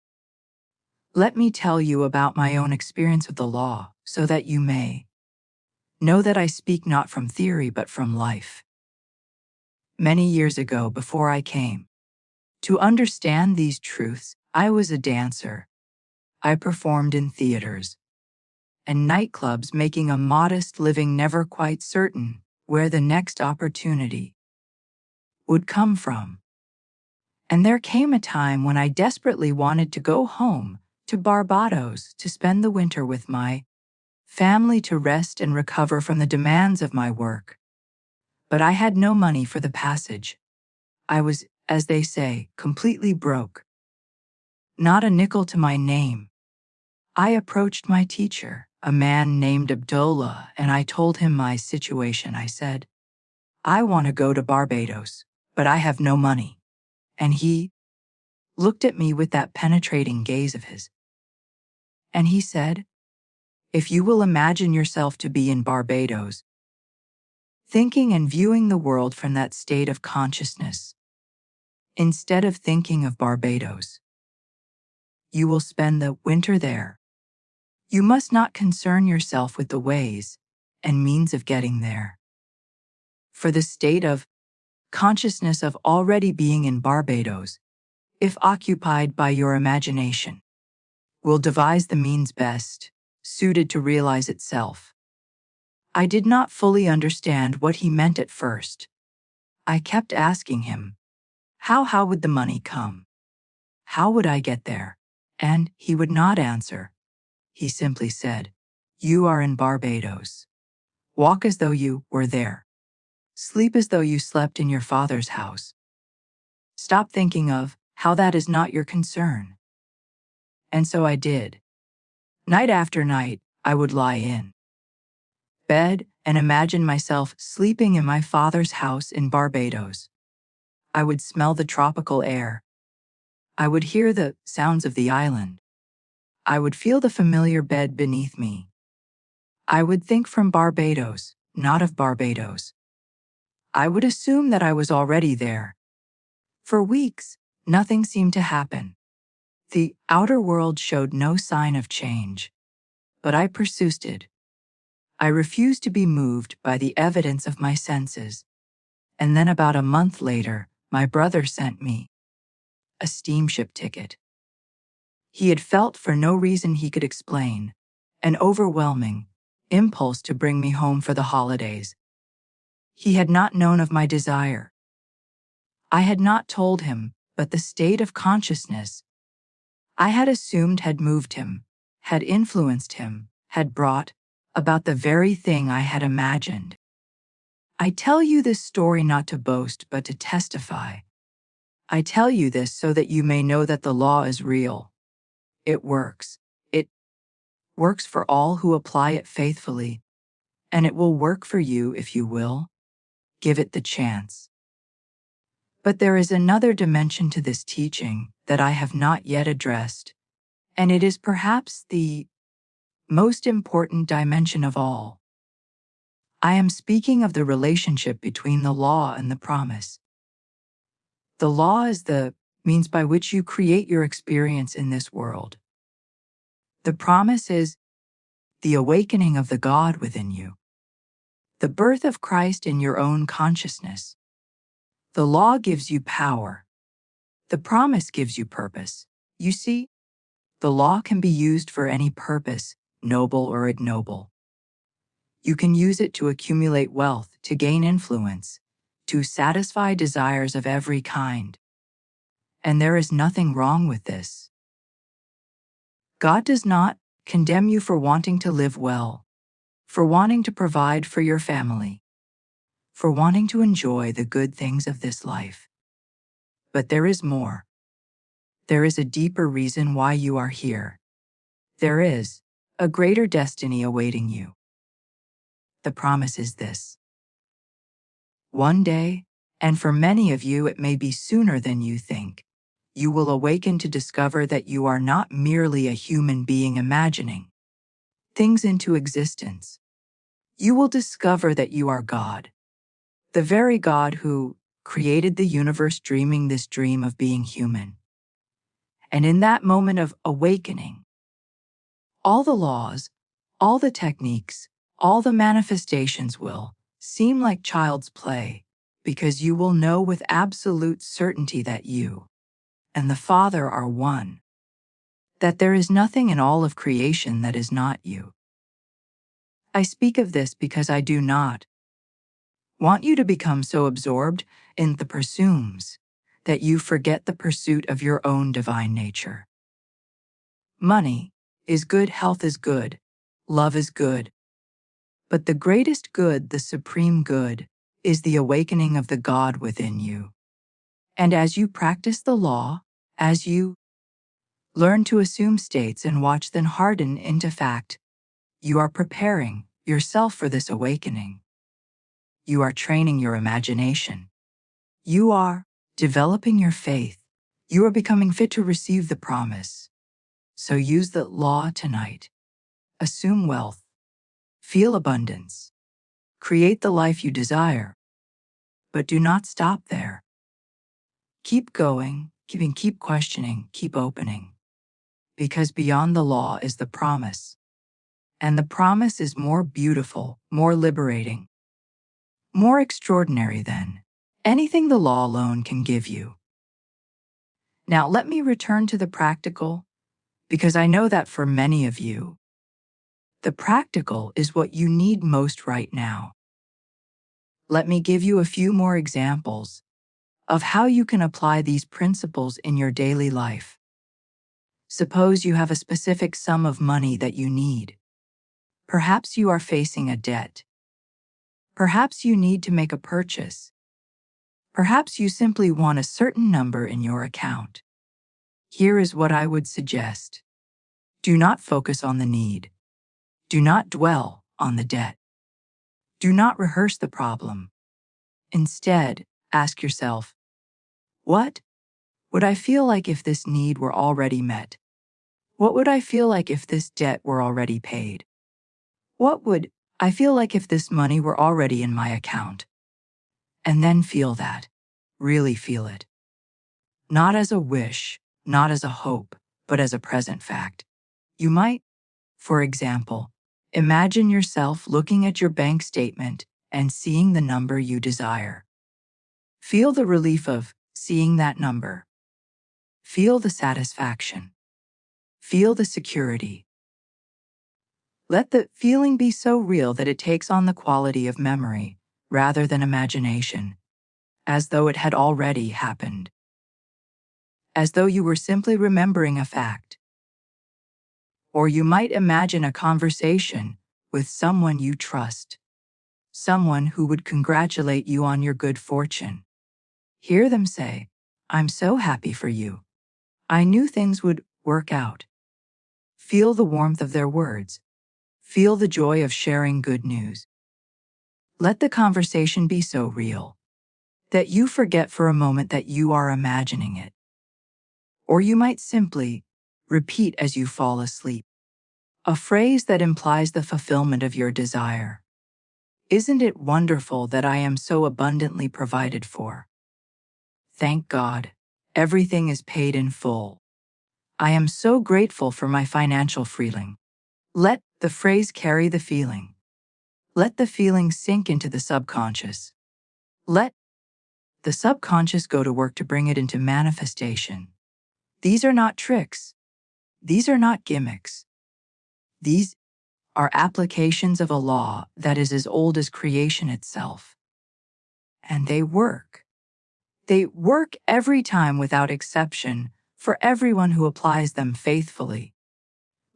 Let me tell you about my own experience with the law so that you may know that I speak not from theory but from life. Many years ago, before I came to understand these truths, I was a dancer. I performed in theaters and nightclubs, making a modest living, never quite certain where the next opportunity would come from. And there came a time when I desperately wanted to go home to Barbados to spend the winter with my family, to rest and recover from the demands of my work. But I had no money for the passage. I was, as they say, completely broke. Not a nickel to my name. I approached my teacher, a man named Abdullah, and I told him my situation. I said, I want to go to Barbados, but I have no money. And he looked at me with that penetrating gaze of his. And he said, if you will imagine yourself to be in Barbados, thinking and viewing the world from that state of consciousness, instead of thinking of Barbados You will spend the winter there. You must not concern yourself with the ways and means of getting there. For the state of consciousness of already being in Barbados, if occupied by your imagination, will devise the means best suited to realize itself. I did not fully understand what he meant at first. I kept asking him, how would the money come? How would I get there? And he would not answer. He simply said, you are in Barbados. Walk as though you were there. Sleep as though you slept in your father's house. Stop thinking of how that is not your concern. And so I did. Night after night, I would lie in bed and imagine myself sleeping in my father's house in Barbados. I would smell the tropical air. I would hear the sounds of the island. I would feel the familiar bed beneath me. I would think from Barbados, not of Barbados. I would assume that I was already there. For weeks, nothing seemed to happen. The outer world showed no sign of change. But I persisted. I refused to be moved by the evidence of my senses. And then about a month later, my brother sent me a steamship ticket. He had felt, for no reason he could explain, an overwhelming impulse to bring me home for the holidays. He had not known of my desire. I had not told him, but the state of consciousness I had assumed had moved him, had influenced him, had brought about the very thing I had imagined. I tell you this story not to boast but to testify. I tell you this so that you may know that the law is real. It works. It works for all who apply it faithfully, and it will work for you if you will. Give it the chance. But there is another dimension to this teaching that I have not yet addressed, and it is perhaps the most important dimension of all. I am speaking of the relationship between the law and the promise. The law is the means by which you create your experience in this world. The promise is the awakening of the God within you, the birth of Christ in your own consciousness. The law gives you power. The promise gives you purpose. You see, the law can be used for any purpose, noble or ignoble. You can use it to accumulate wealth, to gain influence, to satisfy desires of every kind. And there is nothing wrong with this. God does not condemn you for wanting to live well, for wanting to provide for your family, for wanting to enjoy the good things of this life. But there is more. There is a deeper reason why you are here. There is a greater destiny awaiting you. The promise is this. One day, and for many of you it may be sooner than you think, you will awaken to discover that you are not merely a human being imagining things into existence. You will discover that you are God, the very God who created the universe, dreaming this dream of being human. And in that moment of awakening, all the laws, all the techniques, all the manifestations will seem like child's play, because you will know with absolute certainty that you and the Father are one, that there is nothing in all of creation that is not you. I speak of this because I do not want you to become so absorbed in the pursuits that you forget the pursuit of your own divine nature. Money is good, health is good, love is good. But the greatest good, the supreme good, is the awakening of the God within you. And as you practice the law, as you learn to assume states and watch them harden into fact, you are preparing yourself for this awakening. You are training your imagination. You are developing your faith. You are becoming fit to receive the promise. So use the law tonight. Assume wealth. Feel abundance. Create the life you desire. But do not stop there. Keep going, keep questioning, keep opening. because beyond the law is the promise. And the promise is more beautiful, more liberating, more extraordinary than anything the law alone can give you. Now, let me return to the practical, because I know that for many of you, the practical is what you need most right now. Let me give you a few more examples of how you can apply these principles in your daily life. Suppose you have a specific sum of money that you need. Perhaps you are facing a debt. Perhaps you need to make a purchase. Perhaps you simply want a certain number in your account. Here is what I would suggest. Do not focus on the need. Do not dwell on the debt. Do not rehearse the problem. Instead, ask yourself, what would I feel like if this need were already met? What would I feel like if this debt were already paid? What would I feel like if this money were already in my account? And then feel that. Really feel it. Not as a wish, not as a hope, but as a present fact. You might, for example, imagine yourself looking at your bank statement and seeing the number you desire. Feel the relief of seeing that number. Feel the satisfaction. Feel the security. Let the feeling be so real that it takes on the quality of memory rather than imagination, as though it had already happened. As though you were simply remembering a fact. Or you might imagine a conversation with someone you trust, someone who would congratulate you on your good fortune. Hear them say, "I'm so happy for you. I knew things would work out." Feel the warmth of their words. Feel the joy of sharing good news. Let the conversation be so real that you forget for a moment that you are imagining it. Or you might simply repeat as you fall asleep a phrase that implies the fulfillment of your desire. Isn't it wonderful that I am so abundantly provided for? Thank God, everything is paid in full. I am so grateful for my financial freedom. Let the phrase carry the feeling. Let the feeling sink into the subconscious. Let the subconscious go to work to bring it into manifestation. These are not tricks. These are not gimmicks. These are applications of a law that is as old as creation itself. And they work. They work every time without exception for everyone who applies them faithfully.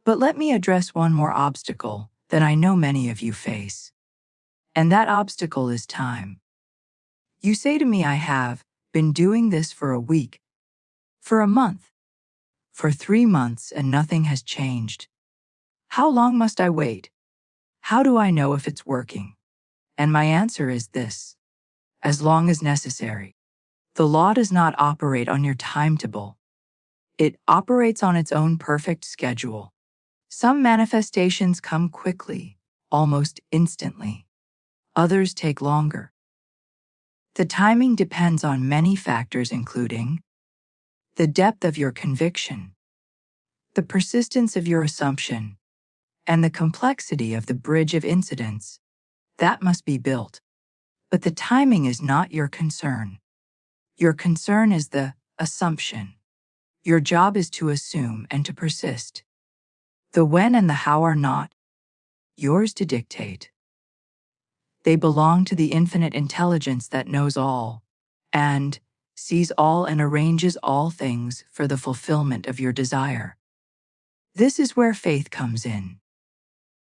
But let me address one more obstacle that I know many of you face. And that obstacle is time. You say to me, I have been doing this for a week, for a month, for 3 months, and nothing has changed. How long must I wait? How do I know if it's working? And my answer is this: as long as necessary. The law does not operate on your timetable. It operates on its own perfect schedule. Some manifestations come quickly, almost instantly. Others take longer. The timing depends on many factors, including the depth of your conviction, the persistence of your assumption, and the complexity of the bridge of incidents that must be built. But the timing is not your concern. Your concern is the assumption. Your job is to assume and to persist. The when and the how are not yours to dictate. They belong to the infinite intelligence that knows all, and sees all and arranges all things for the fulfillment of your desire. This is where faith comes in.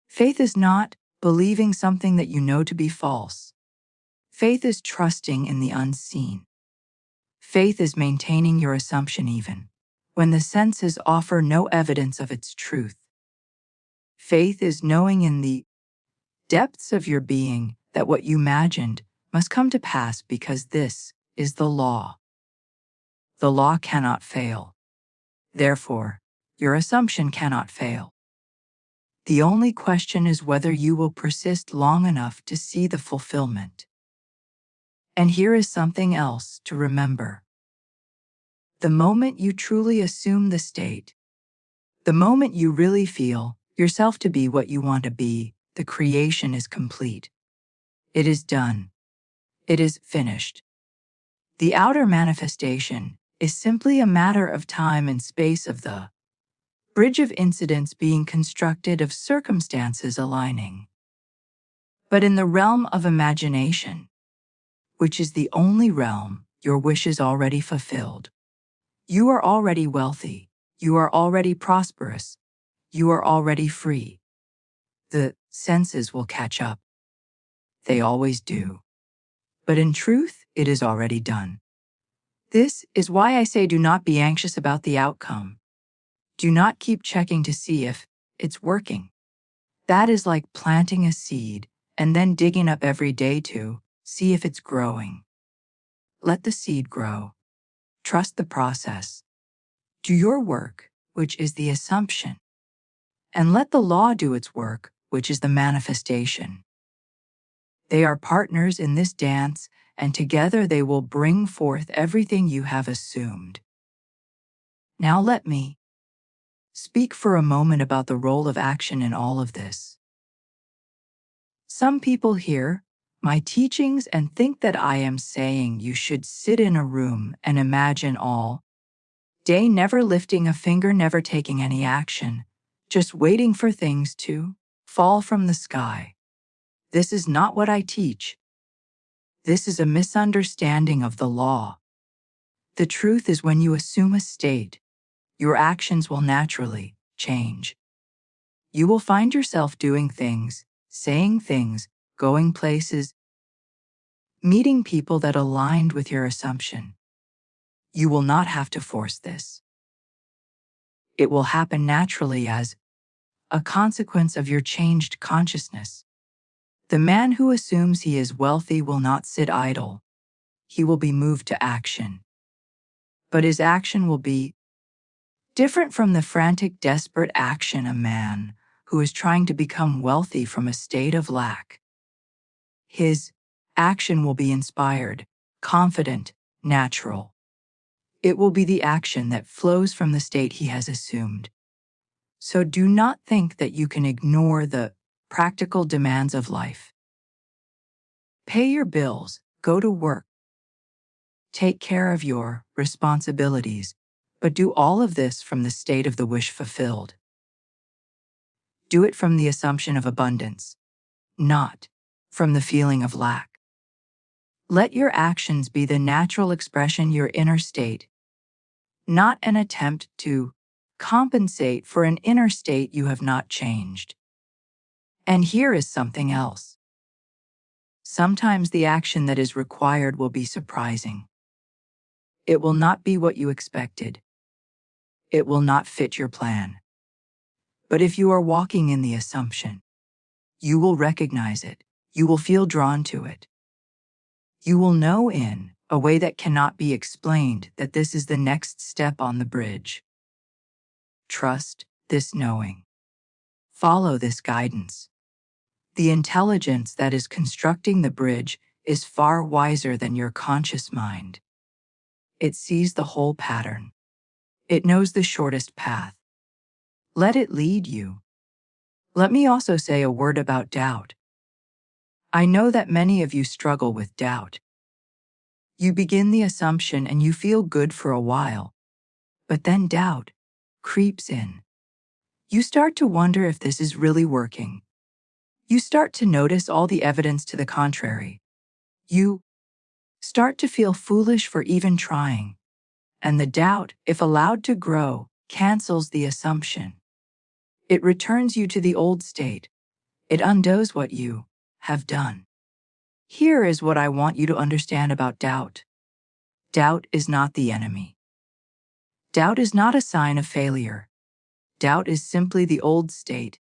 Faith is not believing something that you know to be false. Faith is trusting in the unseen. Faith is maintaining your assumption even when the senses offer no evidence of its truth. Faith is knowing in the depths of your being that what you imagined must come to pass because this is the law. The law cannot fail. Therefore, your assumption cannot fail. The only question is whether you will persist long enough to see the fulfillment. And here is something else to remember. The moment you truly assume the state, The moment you really feel yourself to be what you want to be, the creation is complete. It is done. It is finished. The outer manifestation is simply a matter of time and space, of the bridge of incidents being constructed, of circumstances aligning. But in the realm of imagination, which is the only realm your wish is already fulfilled, you are already wealthy, you are already prosperous, you are already free. The senses will catch up. They always do. But in truth, it is already done. This is why I say do not be anxious about the outcome. Do not keep checking to see if it's working. That is like planting a seed and then digging up every day to see if it's growing. Let the seed grow. Trust the process. Do your work, which is the assumption, and let the law do its work, which is the manifestation. They are partners in this dance, and together they will bring forth everything you have assumed. Now let me speak for a moment about the role of action in all of this. Some people hear my teachings and think that I am saying you should sit in a room and imagine all day, never lifting a finger, never taking any action, just waiting for things to fall from the sky. This is not what I teach. This is a misunderstanding of the law. The truth is, when you assume a state, your actions will naturally change. You will find yourself doing things, saying things, going places, meeting people that aligned with your assumption. You will not have to force this. It will happen naturally as a consequence of your changed consciousness. The man who assumes he is wealthy will not sit idle. He will be moved to action. But his action will be different from the frantic, desperate action of a man who is trying to become wealthy from a state of lack. His action will be inspired, confident, natural. It will be the action that flows from the state he has assumed. So do not think that you can ignore the practical demands of life. Pay your bills, go to work, take care of your responsibilities, but do all of this from the state of the wish fulfilled. Do it from the assumption of abundance, not from the feeling of lack. Let your actions be the natural expression, your inner state, not an attempt to compensate for an inner state you have not changed. And here is something else. Sometimes the action that is required will be surprising. It will not be what you expected. It will not fit your plan. But if you are walking in the assumption, you will recognize it. You will feel drawn to it. You will know in a way that cannot be explained that this is the next step on the bridge. Trust this knowing. Follow this guidance. The intelligence that is constructing the bridge is far wiser than your conscious mind. It sees the whole pattern. It knows the shortest path. Let it lead you. Let me also say a word about doubt. I know that many of you struggle with doubt. You begin the assumption and you feel good for a while, but then doubt creeps in. You start to wonder if this is really working. You start to notice all the evidence to the contrary. You start to feel foolish for even trying. And the doubt, if allowed to grow, cancels the assumption. It returns you to the old state. It undoes what you have done. Here is what I want you to understand about doubt. Doubt is not the enemy. Doubt is not a sign of failure. Doubt is simply the old state,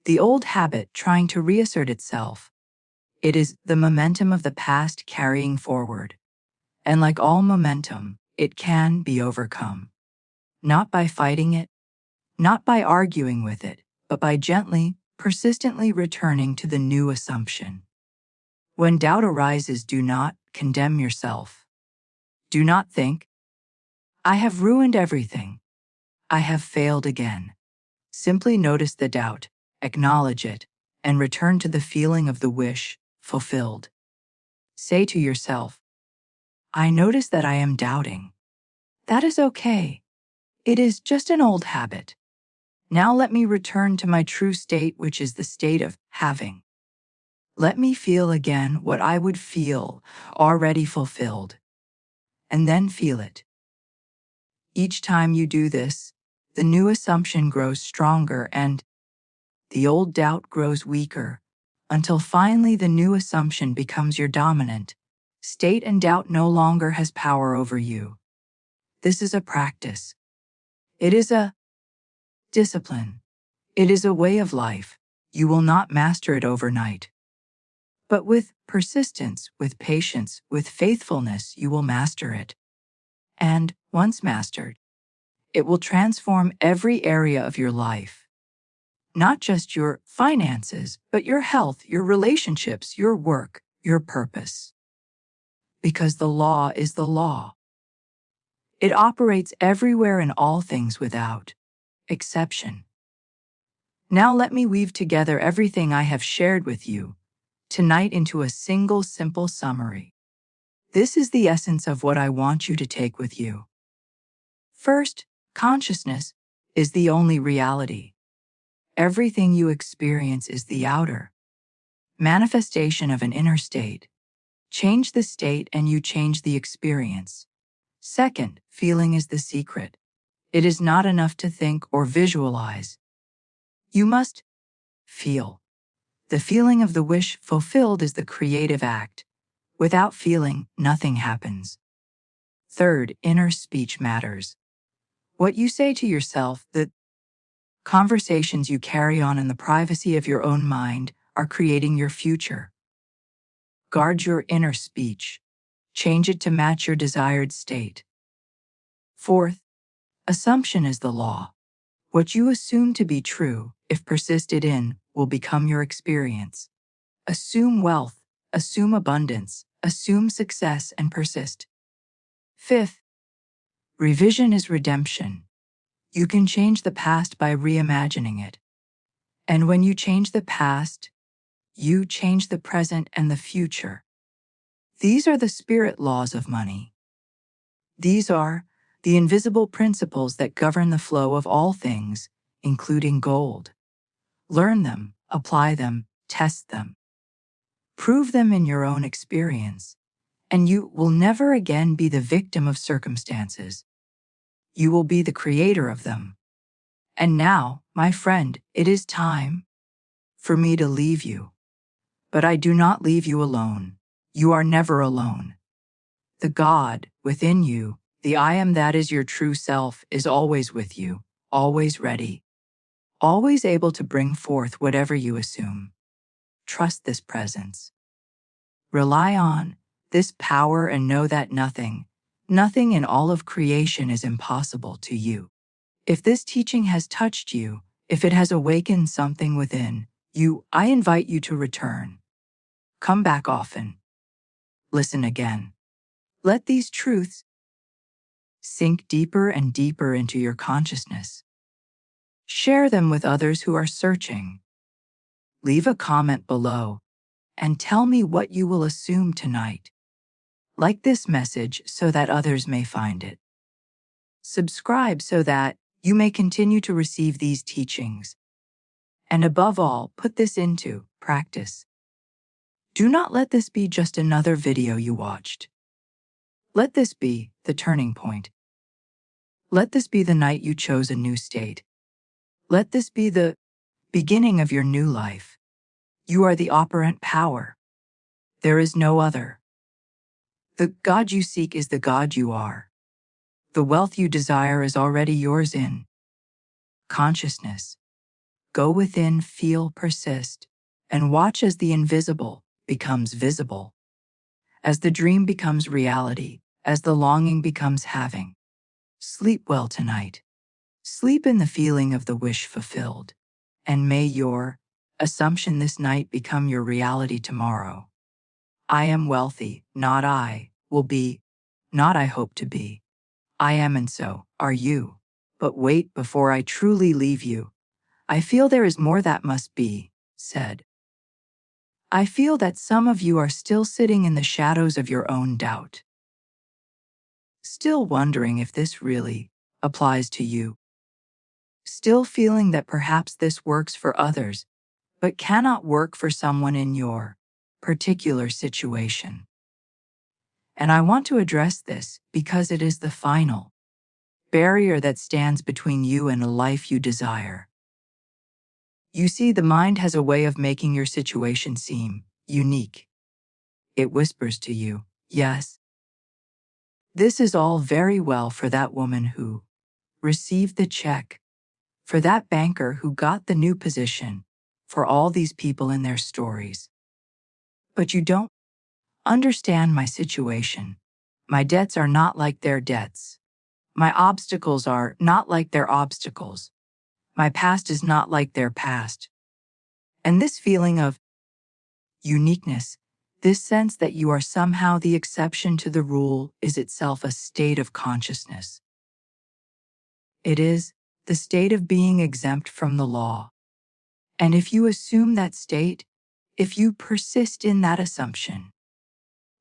the old habit trying to reassert itself. It is the momentum of the past carrying forward. And like all momentum, it can be overcome. Not by fighting it, not by arguing with it, but by gently, persistently returning to the new assumption. When doubt arises, do not condemn yourself. Do not think, I have ruined everything. I have failed again. Simply notice the doubt, acknowledge it, and return to the feeling of the wish fulfilled. Say to yourself, I notice that I am doubting. That is okay. It is just an old habit. Now let me return to my true state, which is the state of having. Let me feel again what I would feel already fulfilled, and then feel it. Each time you do this, the new assumption grows stronger and the old doubt grows weaker, until finally the new assumption becomes your dominant state and doubt no longer has power over you. This is a practice. It is a discipline. It is a way of life. You will not master it overnight. But with persistence, with patience, with faithfulness, you will master it. And, once mastered, it will transform every area of your life. Not just your finances, but your health, your relationships, your work, your purpose. Because the law is the law. It operates everywhere in all things without exception. Now let me weave together everything I have shared with you tonight into a single simple summary. This is the essence of what I want you to take with you. First, consciousness is the only reality. Everything you experience is the outer manifestation of an inner state. Change the state and you change the experience. Second, feeling is the secret. It is not enough to think or visualize. You must feel. The feeling of the wish fulfilled is the creative act. Without feeling, nothing happens. Third, inner speech matters. What you say to yourself, the conversations you carry on in the privacy of your own mind, are creating your future. Guard your inner speech. Change it to match your desired state. Fourth, assumption is the law. What you assume to be true, if persisted in, will become your experience. Assume wealth, assume abundance, assume success, and persist. Fifth, revision is redemption. You can change the past by reimagining it. And when you change the past, you change the present and the future. These are the spirit laws of money. These are the invisible principles that govern the flow of all things, including gold. Learn them, apply them, test them. Prove them in your own experience, and you will never again be the victim of circumstances. You will be the creator of them. And now, my friend, it is time for me to leave you. But I do not leave you alone. You are never alone. The God within you, the I am that is your true self, is always with you, always ready, always able to bring forth whatever you assume. Trust this presence. Rely on this power and know that nothing in all of creation is impossible to you. If this teaching has touched you, if it has awakened something within you, I invite you to return. Come back often. Listen again. Let these truths sink deeper and deeper into your consciousness. Share them with others who are searching. Leave a comment below and tell me what you will assume tonight. Like this message so that others may find it. Subscribe so that you may continue to receive these teachings. And above all, put this into practice. Do not let this be just another video you watched. Let this be the turning point. Let this be the night you chose a new state. Let this be the beginning of your new life. You are the operant power. There is no other. The God you seek is the God you are. The wealth you desire is already yours in consciousness. Go within, feel, persist, and watch as the invisible becomes visible, as the dream becomes reality, as the longing becomes having. Sleep well tonight. Sleep in the feeling of the wish fulfilled, and may your assumption this night become your reality tomorrow. I am wealthy, not I will be, not I hope to be. I am, and so are you. But wait before I truly leave you. I feel there is more that must be said. I feel that some of you are still sitting in the shadows of your own doubt, still wondering if this really applies to you, still feeling that perhaps this works for others, but cannot work for someone in your particular situation. And I want to address this because it is the final barrier that stands between you and a life you desire. You see, the mind has a way of making your situation seem unique. It whispers to you, yes, this is all very well for that woman who received the check, for that banker who got the new position, for all these people in their stories. But you don't understand my situation. My debts are not like their debts. My obstacles are not like their obstacles. My past is not like their past. And this feeling of uniqueness, this sense that you are somehow the exception to the rule, is itself a state of consciousness. It is the state of being exempt from the law. And if you assume that state, if you persist in that assumption,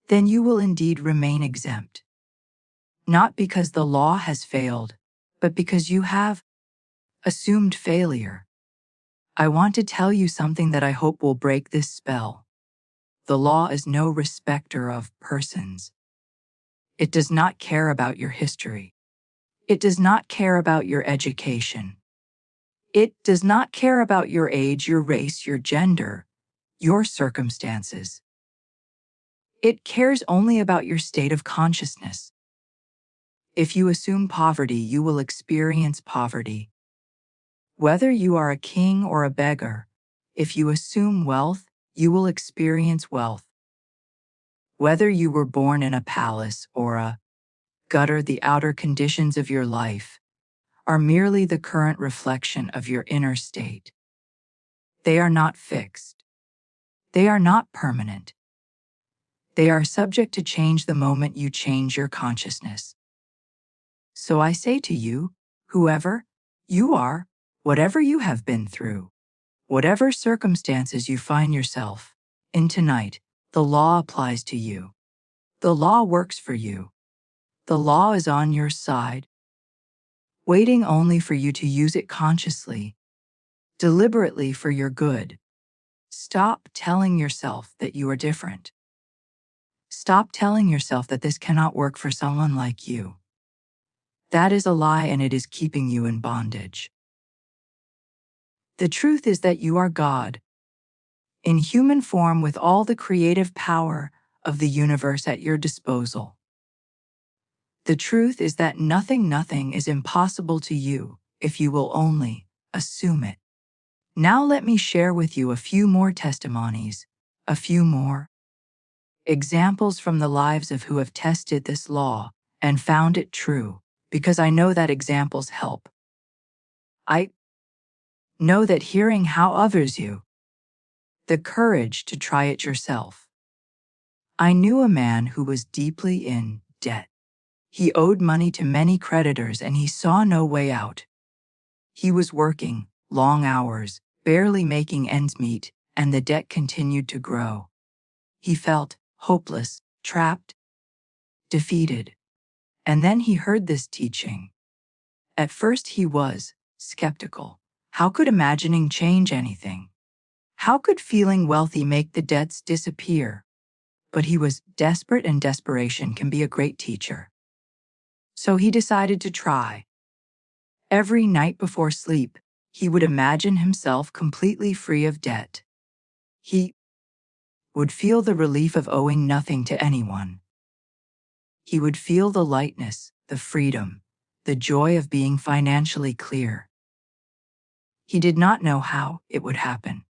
then you will indeed remain exempt. Not because the law has failed, but because you have assumed failure. I want to tell you something that I hope will break this spell. The law is no respecter of persons. It does not care about your history. It does not care about your education. It does not care about your age, your race, your gender, your circumstances. It cares only about your state of consciousness. If you assume poverty, you will experience poverty. Whether you are a king or a beggar, if you assume wealth, you will experience wealth. Whether you were born in a palace or a gutter, the outer conditions of your life are merely the current reflection of your inner state. They are not fixed. They are not permanent. They are subject to change the moment you change your consciousness. So I say to you, whoever you are, whatever you have been through, whatever circumstances you find yourself in tonight, the law applies to you. The law works for you. The law is on your side, waiting only for you to use it consciously, deliberately for your good. Stop telling yourself that you are different. Stop telling yourself that this cannot work for someone like you. That is a lie, and it is keeping you in bondage. The truth is that you are God, in human form, with all the creative power of the universe at your disposal. The truth is that nothing is impossible to you if you will only assume it. Now let me share with you a few more testimonies, a few more examples from the lives of who have tested this law and found it true, because I know that examples help. I know that hearing how others you the courage to try it yourself. I knew a man who was deeply in debt. He owed money to many creditors and he saw no way out. He was working long hours, barely making ends meet, and the debt continued to grow. He felt hopeless, trapped, defeated. And then he heard this teaching. At first he was skeptical. How could imagining change anything? How could feeling wealthy make the debts disappear? But he was desperate, and desperation can be a great teacher. So he decided to try. Every night before sleep, he would imagine himself completely free of debt. He would feel the relief of owing nothing to anyone. He would feel the lightness, the freedom, the joy of being financially clear. He did not know how it would happen.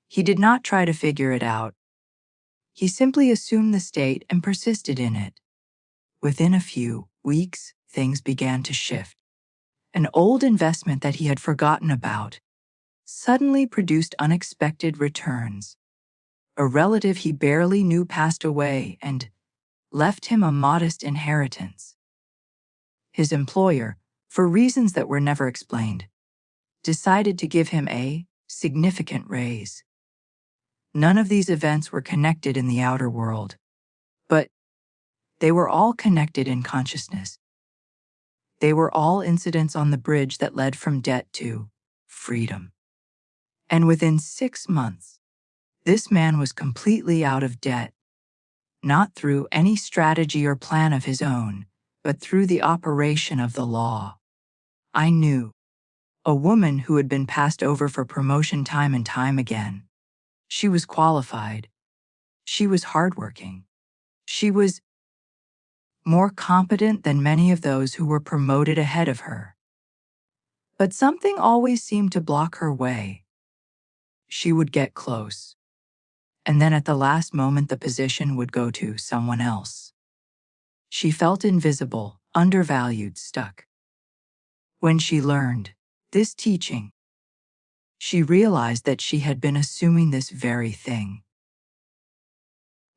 He did not try to figure it out. He simply assumed the state and persisted in it. Within a few weeks, things began to shift. An old investment that he had forgotten about suddenly produced unexpected returns. A relative he barely knew passed away and left him a modest inheritance. His employer, for reasons that were never explained, decided to give him a significant raise. None of these events were connected in the outer world, but they were all connected in consciousness. They were all incidents on the bridge that led from debt to freedom. And within 6 months, this man was completely out of debt, not through any strategy or plan of his own, but through the operation of the law. I knew a woman who had been passed over for promotion time and time again. She was qualified. She was hardworking. She was more competent than many of those who were promoted ahead of her. But something always seemed to block her way. She would get close, and then at the last moment the position would go to someone else. She felt invisible, undervalued, stuck. When she learned this teaching, she realized that she had been assuming this very thing.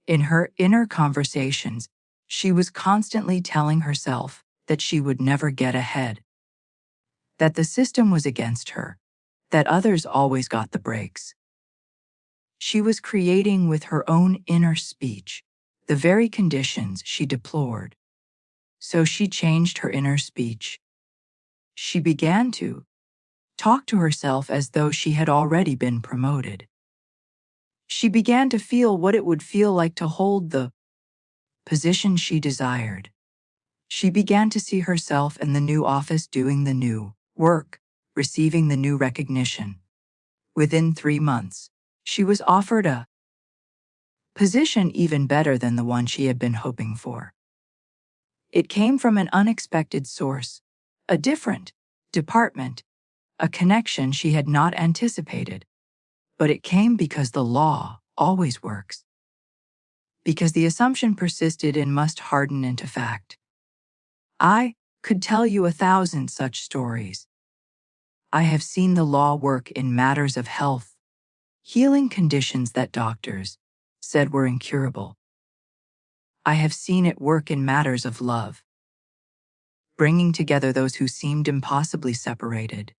In her inner conversations, she was constantly telling herself that she would never get ahead, that the system was against her, that others always got the breaks. She was creating with her own inner speech the very conditions she deplored. So she changed her inner speech. She began to talk to herself as though she had already been promoted. She began to feel what it would feel like to hold the position she desired. She began to see herself in the new office doing the new work, receiving the new recognition. Within 3 months, she was offered a position even better than the one she had been hoping for. It came from an unexpected source, a different department, a connection she had not anticipated. But it came because the law always works. Because the assumption persisted and must harden into fact. I could tell you 1,000 such stories. I have seen the law work in matters of health, healing conditions that doctors said were incurable. I have seen it work in matters of love, bringing together those who seemed impossibly separated.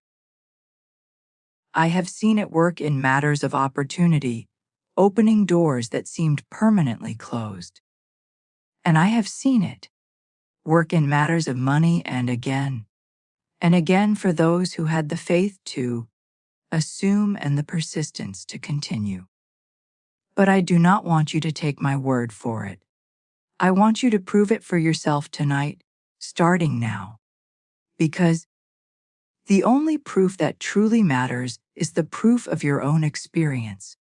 I have seen it work in matters of opportunity, opening doors that seemed permanently closed. And I have seen it work in matters of money and again for those who had the faith to assume and the persistence to continue. But I do not want you to take my word for it. I want you to prove it for yourself tonight, starting now. Because the only proof that truly matters is the proof of your own experience.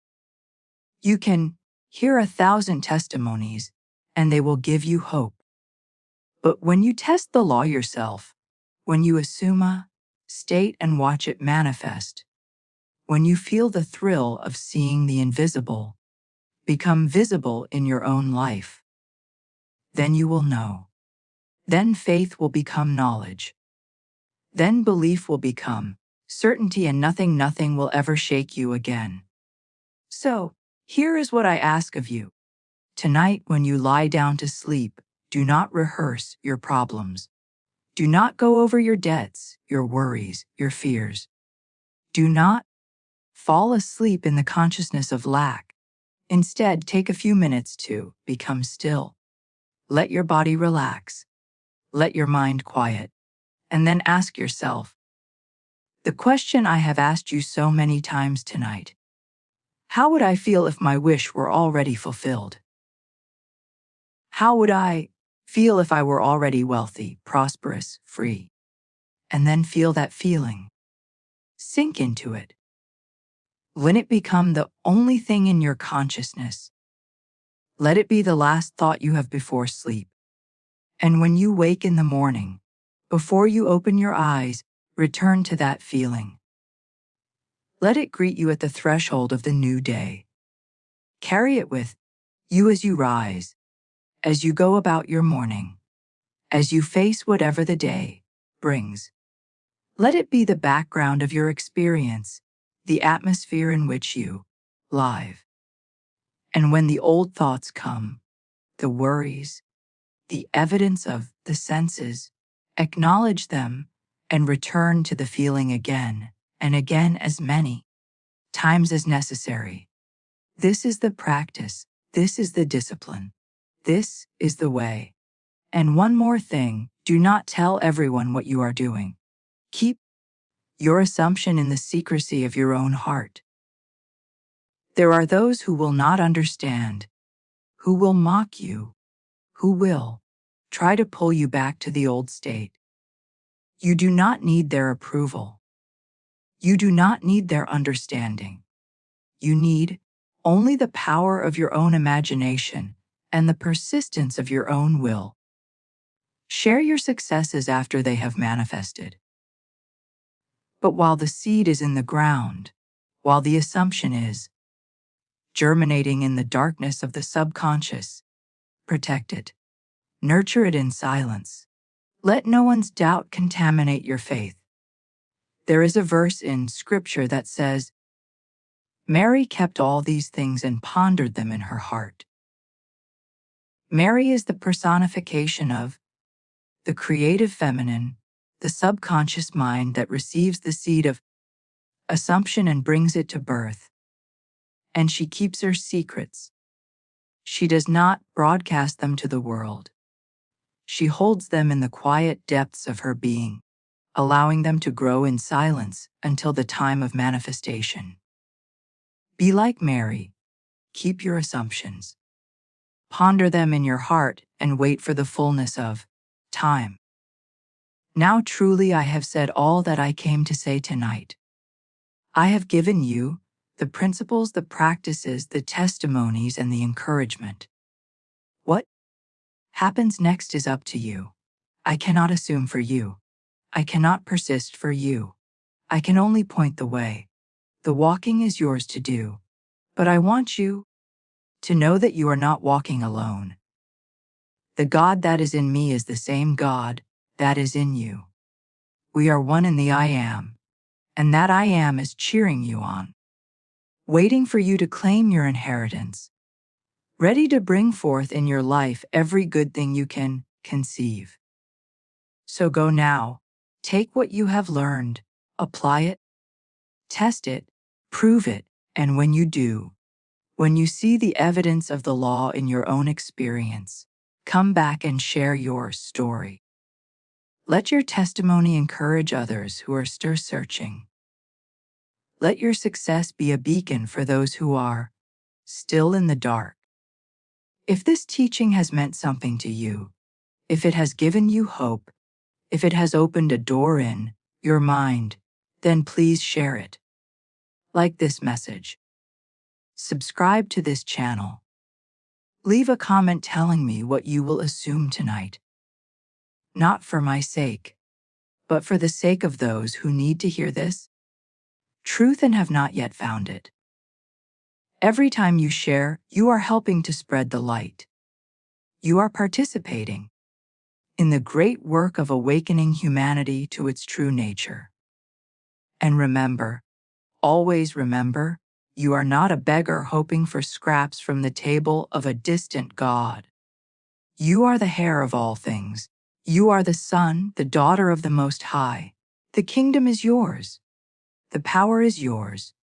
You can hear 1,000 testimonies, and they will give you hope. But when you test the law yourself, when you assume a state and watch it manifest, when you feel the thrill of seeing the invisible become visible in your own life, then you will know. Then faith will become knowledge. Then belief will become certainty, and nothing will ever shake you again. So, here is what I ask of you. Tonight, when you lie down to sleep, do not rehearse your problems. Do not go over your debts, your worries, your fears. Do not fall asleep in the consciousness of lack. Instead, take a few minutes to become still. Let your body relax. Let your mind quiet. And then ask yourself the question I have asked you so many times tonight. How would I feel if my wish were already fulfilled? How would I feel if I were already wealthy, prosperous, free? And then feel that feeling. Sink into it. Let it become the only thing in your consciousness. Let it be the last thought you have before sleep. And when you wake in the morning, before you open your eyes, return to that feeling. Let it greet you at the threshold of the new day. Carry it with you as you rise, as you go about your morning, as you face whatever the day brings. Let it be the background of your experience, the atmosphere in which you live. And when the old thoughts come, the worries, the evidence of the senses, acknowledge them and return to the feeling again and again as many times as necessary. This is the practice. This is the discipline. This is the way. And one more thing, do not tell everyone what you are doing. Keep your assumption in the secrecy of your own heart. There are those who will not understand, who will mock you, who will try to pull you back to the old state. You do not need their approval. You do not need their understanding. You need only the power of your own imagination and the persistence of your own will. Share your successes after they have manifested. But while the seed is in the ground, while the assumption is germinating in the darkness of the subconscious, protect it. Nurture it in silence. Let no one's doubt contaminate your faith. There is a verse in Scripture that says, Mary kept all these things and pondered them in her heart. Mary is the personification of the creative feminine, the subconscious mind that receives the seed of assumption and brings it to birth. And she keeps her secrets. She does not broadcast them to the world. She holds them in the quiet depths of her being, allowing them to grow in silence until the time of manifestation. Be like Mary. Keep your assumptions. Ponder them in your heart and wait for the fullness of time. Now truly I have said all that I came to say tonight. I have given you the principles, the practices, the testimonies, and the encouragement. What happens next is up to you. I cannot assume for you. I cannot persist for you. I can only point the way. The walking is yours to do. But I want you to know that you are not walking alone. The God that is in me is the same God that is in you. We are one in the I am, and that I am is cheering you on, waiting for you to claim your inheritance, ready to bring forth in your life every good thing you can conceive. So go now, take what you have learned, apply it, test it, prove it, and when you do, when you see the evidence of the law in your own experience, come back and share your story. Let your testimony encourage others who are still searching. Let your success be a beacon for those who are still in the dark. If this teaching has meant something to you, if it has given you hope, if it has opened a door in your mind, then please share it. Like this message. Subscribe to this channel. Leave a comment telling me what you will assume tonight. Not for my sake, but for the sake of those who need to hear this truth and have not yet found it. Every time you share, you are helping to spread the light. You are participating in the great work of awakening humanity to its true nature. And remember, always remember, you are not a beggar hoping for scraps from the table of a distant God. You are the heir of all things. You are the son, the daughter of the Most High. The kingdom is yours. The power is yours.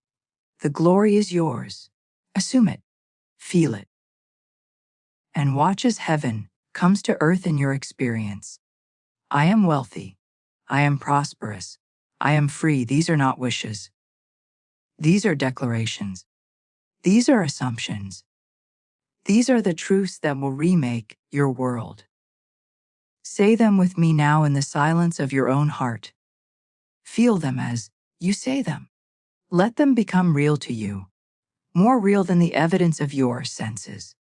The glory is yours. Assume it. Feel it. And watch as heaven comes to earth in your experience. I am wealthy. I am prosperous. I am free. These are not wishes. These are declarations. These are assumptions. These are the truths that will remake your world. Say them with me now in the silence of your own heart. Feel them as you say them. Let them become real to you, more real than the evidence of your senses,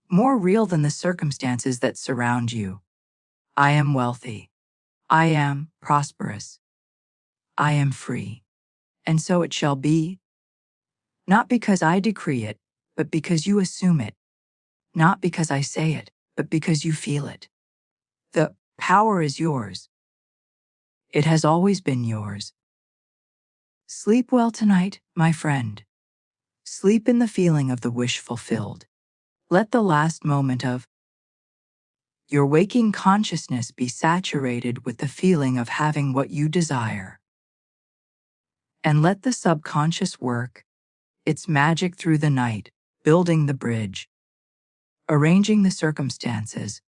more real than the circumstances that surround you. I am wealthy. I am prosperous. I am free. And so it shall be, not because I decree it, but because you assume it, not because I say it, but because you feel it. The power is yours. It has always been yours. Sleep well tonight, my friend. Sleep in the feeling of the wish fulfilled. Let the last moment of Your waking consciousness be saturated with the feeling of having what you desire. And let the subconscious work its magic through the night, building the bridge, arranging the circumstances,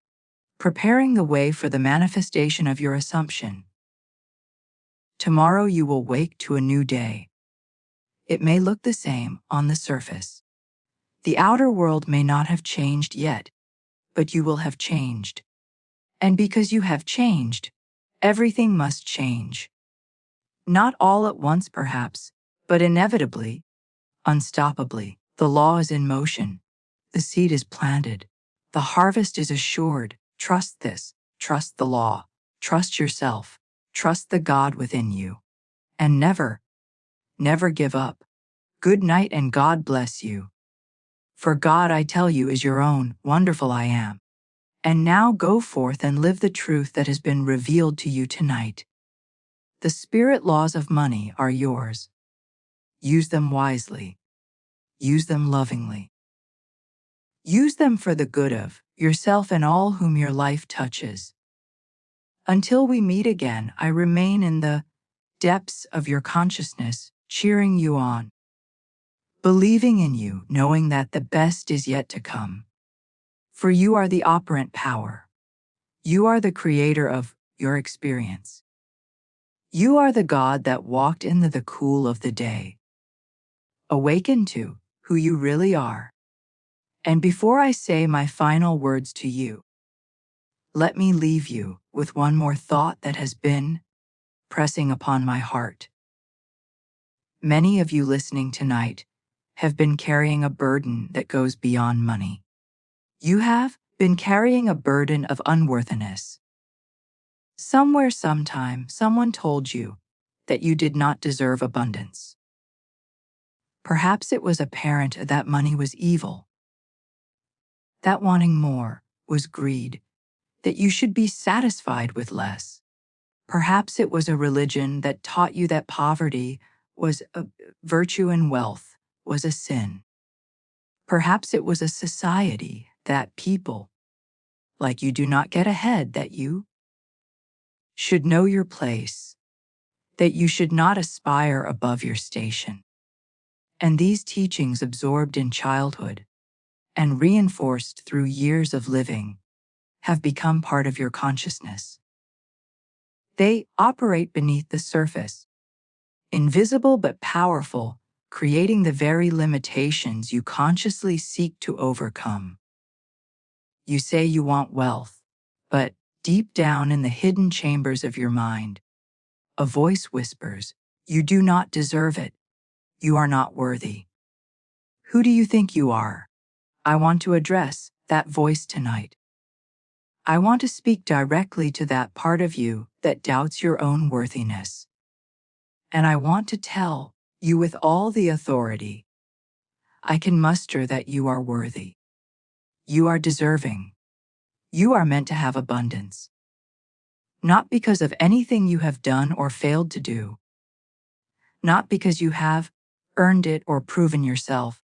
preparing the way for the manifestation of your assumption. Tomorrow you will wake to a new day. It may look the same on the surface. The outer world may not have changed yet, but you will have changed. And because you have changed, everything must change. Not all at once perhaps, but inevitably, unstoppably. The law is in motion. The seed is planted. The harvest is assured. Trust this. Trust the law. Trust yourself. Trust the God within you. And never, never give up. Good night and God bless you. For God, I tell you, is your own wonderful I am. And now go forth and live the truth that has been revealed to you tonight. The spirit laws of money are yours. Use them wisely. Use them lovingly. Use them for the good of yourself and all whom your life touches. Until we meet again, I remain in the depths of your consciousness, cheering you on, believing in you, knowing that the best is yet to come. For you are the operant power. You are the creator of your experience. You are the God that walked in the cool of the day. Awaken to who you really are. And before I say my final words to you, let me leave you with one more thought that has been pressing upon my heart. Many of you listening tonight have been carrying a burden that goes beyond money. You have been carrying a burden of unworthiness. Somewhere, sometime, someone told you that you did not deserve abundance. Perhaps it was apparent that money was evil, that wanting more was greed, that you should be satisfied with less. Perhaps it was a religion that taught you that poverty was a virtue and wealth was a sin. Perhaps it was a society that people like you do not get ahead, that you should know your place, that you should not aspire above your station. And these teachings absorbed in childhood and reinforced through years of living have become part of your consciousness. They operate beneath the surface, invisible but powerful, creating the very limitations you consciously seek to overcome. You say you want wealth, but deep down in the hidden chambers of your mind, a voice whispers, you do not deserve it. You are not worthy. Who do you think you are? I want to address that voice tonight. I want to speak directly to that part of you that doubts your own worthiness. And I want to tell you with all the authority I can muster that you are worthy. You are deserving. You are meant to have abundance. Not because of anything you have done or failed to do. Not because you have earned it or proven yourself.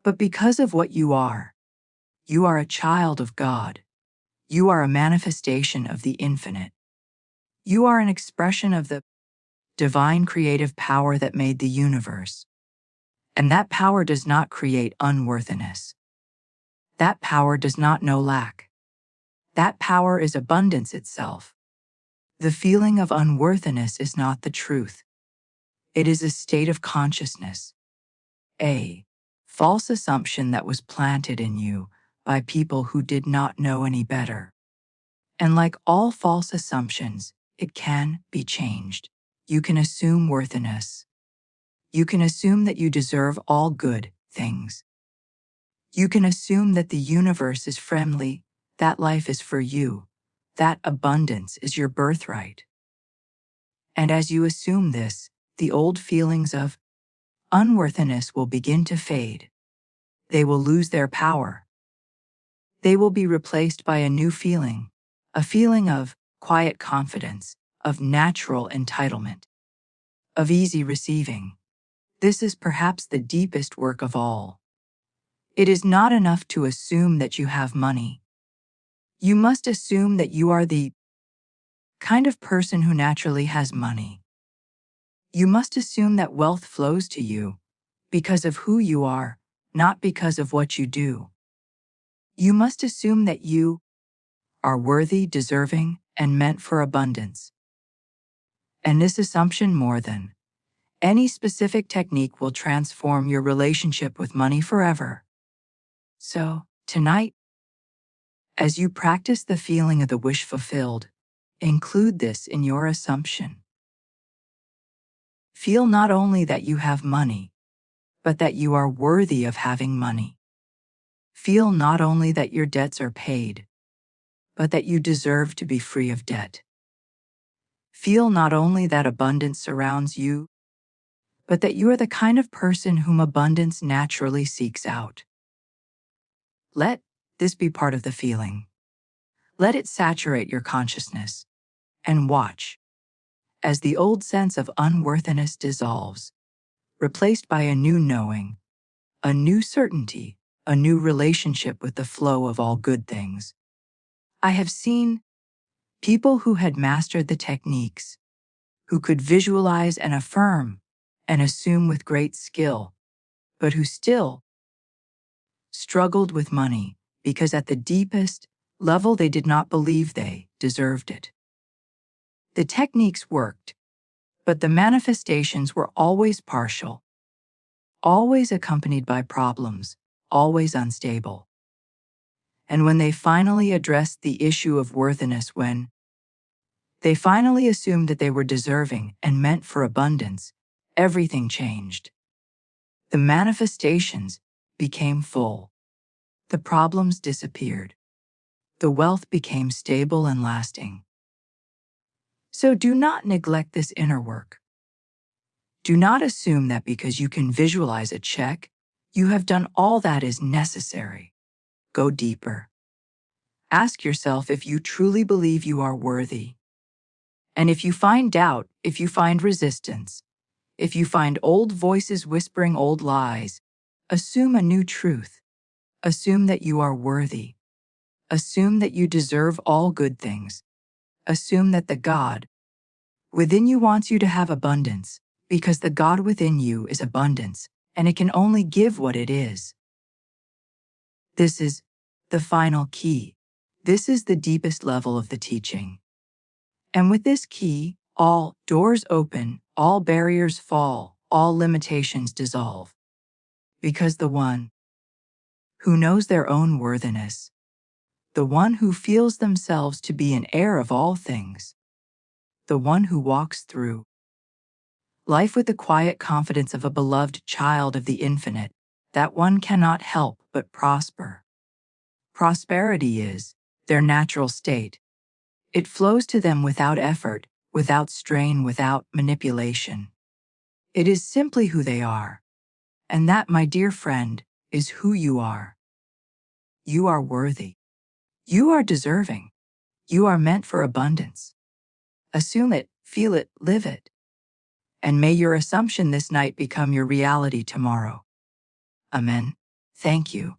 But because of what you are. You are a child of God. You are a manifestation of the infinite. You are an expression of the divine creative power that made the universe. And that power does not create unworthiness. That power does not know lack. That power is abundance itself. The feeling of unworthiness is not the truth. It is a state of consciousness, a false assumption that was planted in you by people who did not know any better. And like all false assumptions, it can be changed. You can assume worthiness. You can assume that you deserve all good things. You can assume that the universe is friendly, that life is for you, that abundance is your birthright. And as you assume this, the old feelings of unworthiness will begin to fade. They will lose their power. They will be replaced by a new feeling, a feeling of quiet confidence, of natural entitlement, of easy receiving. This is perhaps the deepest work of all. It is not enough to assume that you have money. You must assume that you are the kind of person who naturally has money. You must assume that wealth flows to you because of who you are, not because of what you do. You must assume that you are worthy, deserving, and meant for abundance. And this assumption, more than any specific technique, will transform your relationship with money forever. So, tonight, as you practice the feeling of the wish fulfilled, include this in your assumption. Feel not only that you have money, but that you are worthy of having money. Feel not only that your debts are paid, but that you deserve to be free of debt. Feel not only that abundance surrounds you, but that you are the kind of person whom abundance naturally seeks out. Let this be part of the feeling. Let it saturate your consciousness, and watch as the old sense of unworthiness dissolves, replaced by a new knowing, a new certainty, a new relationship with the flow of all good things. I have seen people who had mastered the techniques, who could visualize and affirm and assume with great skill, but who still struggled with money because at the deepest level they did not believe they deserved it. The techniques worked, but the manifestations were always partial, always accompanied by problems, always unstable. And when they finally addressed the issue of worthiness, when they finally assumed that they were deserving and meant for abundance, everything changed. The manifestations became full. The problems disappeared. The wealth became stable and lasting. So do not neglect this inner work. Do not assume that because you can visualize a check, you have done all that is necessary. Go deeper. Ask yourself if you truly believe you are worthy. And if you find doubt, if you find resistance, if you find old voices whispering old lies, assume a new truth. Assume that you are worthy. Assume that you deserve all good things. Assume that the God within you wants you to have abundance, because the God within you is abundance, and it can only give what it is. This is the final key. This is the deepest level of the teaching. And with this key, all doors open, all barriers fall, all limitations dissolve. Because the one who knows their own worthiness, the one who feels themselves to be an heir of all things, the one who walks through life with the quiet confidence of a beloved child of the infinite, that one cannot help but prosper. Prosperity is their natural state. It flows to them without effort, without strain, without manipulation. It is simply who they are. And that, my dear friend, is who you are. You are worthy. You are deserving. You are meant for abundance. Assume it, feel it, live it. And may your assumption this night become your reality tomorrow. Amen. Thank you.